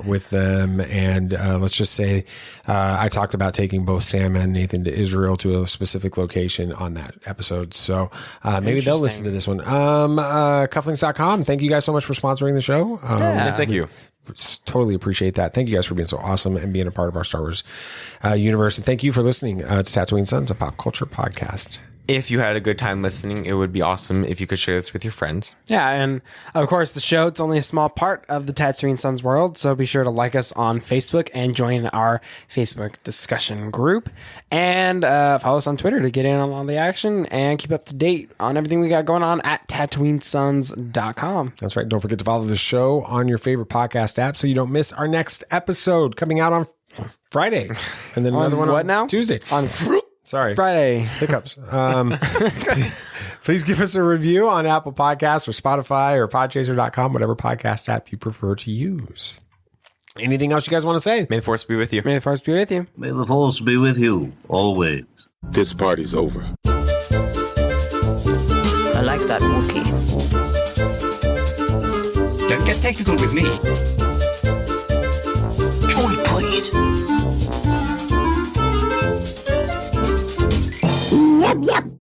with them, and let's just say I talked about taking both Sam and Nathan to Israel to a specific location on that episode. So maybe they'll listen to this one. Cufflinks.com. Thank you guys so much for sponsoring the show. Thank you. Totally appreciate that. Thank you guys for being so awesome and being a part of our Star Wars universe. And thank you for listening to Tatooine Sons, a pop culture podcast. If you had a good time listening, it would be awesome if you could share this with your friends. Yeah, and of course, the show, it's only a small part of the Tatooine Sons world, so be sure to like us on Facebook and join our Facebook discussion group. And follow us on Twitter to get in on all the action and keep up to date on everything we got going on at TatooineSons.com. That's right. Don't forget to follow the show on your favorite podcast app so you don't miss our next episode coming out on Friday. And then another one on Tuesday. Sorry. Friday. Hiccups. Please give us a review on Apple Podcasts or Spotify or Podchaser.com, whatever podcast app you prefer to use. Anything else you guys want to say? May the Force be with you. May the Force be with you. May the Force be with you, always. This party's over. I like that Wookiee. Don't get technical with me. Joy, please. Yep, yep.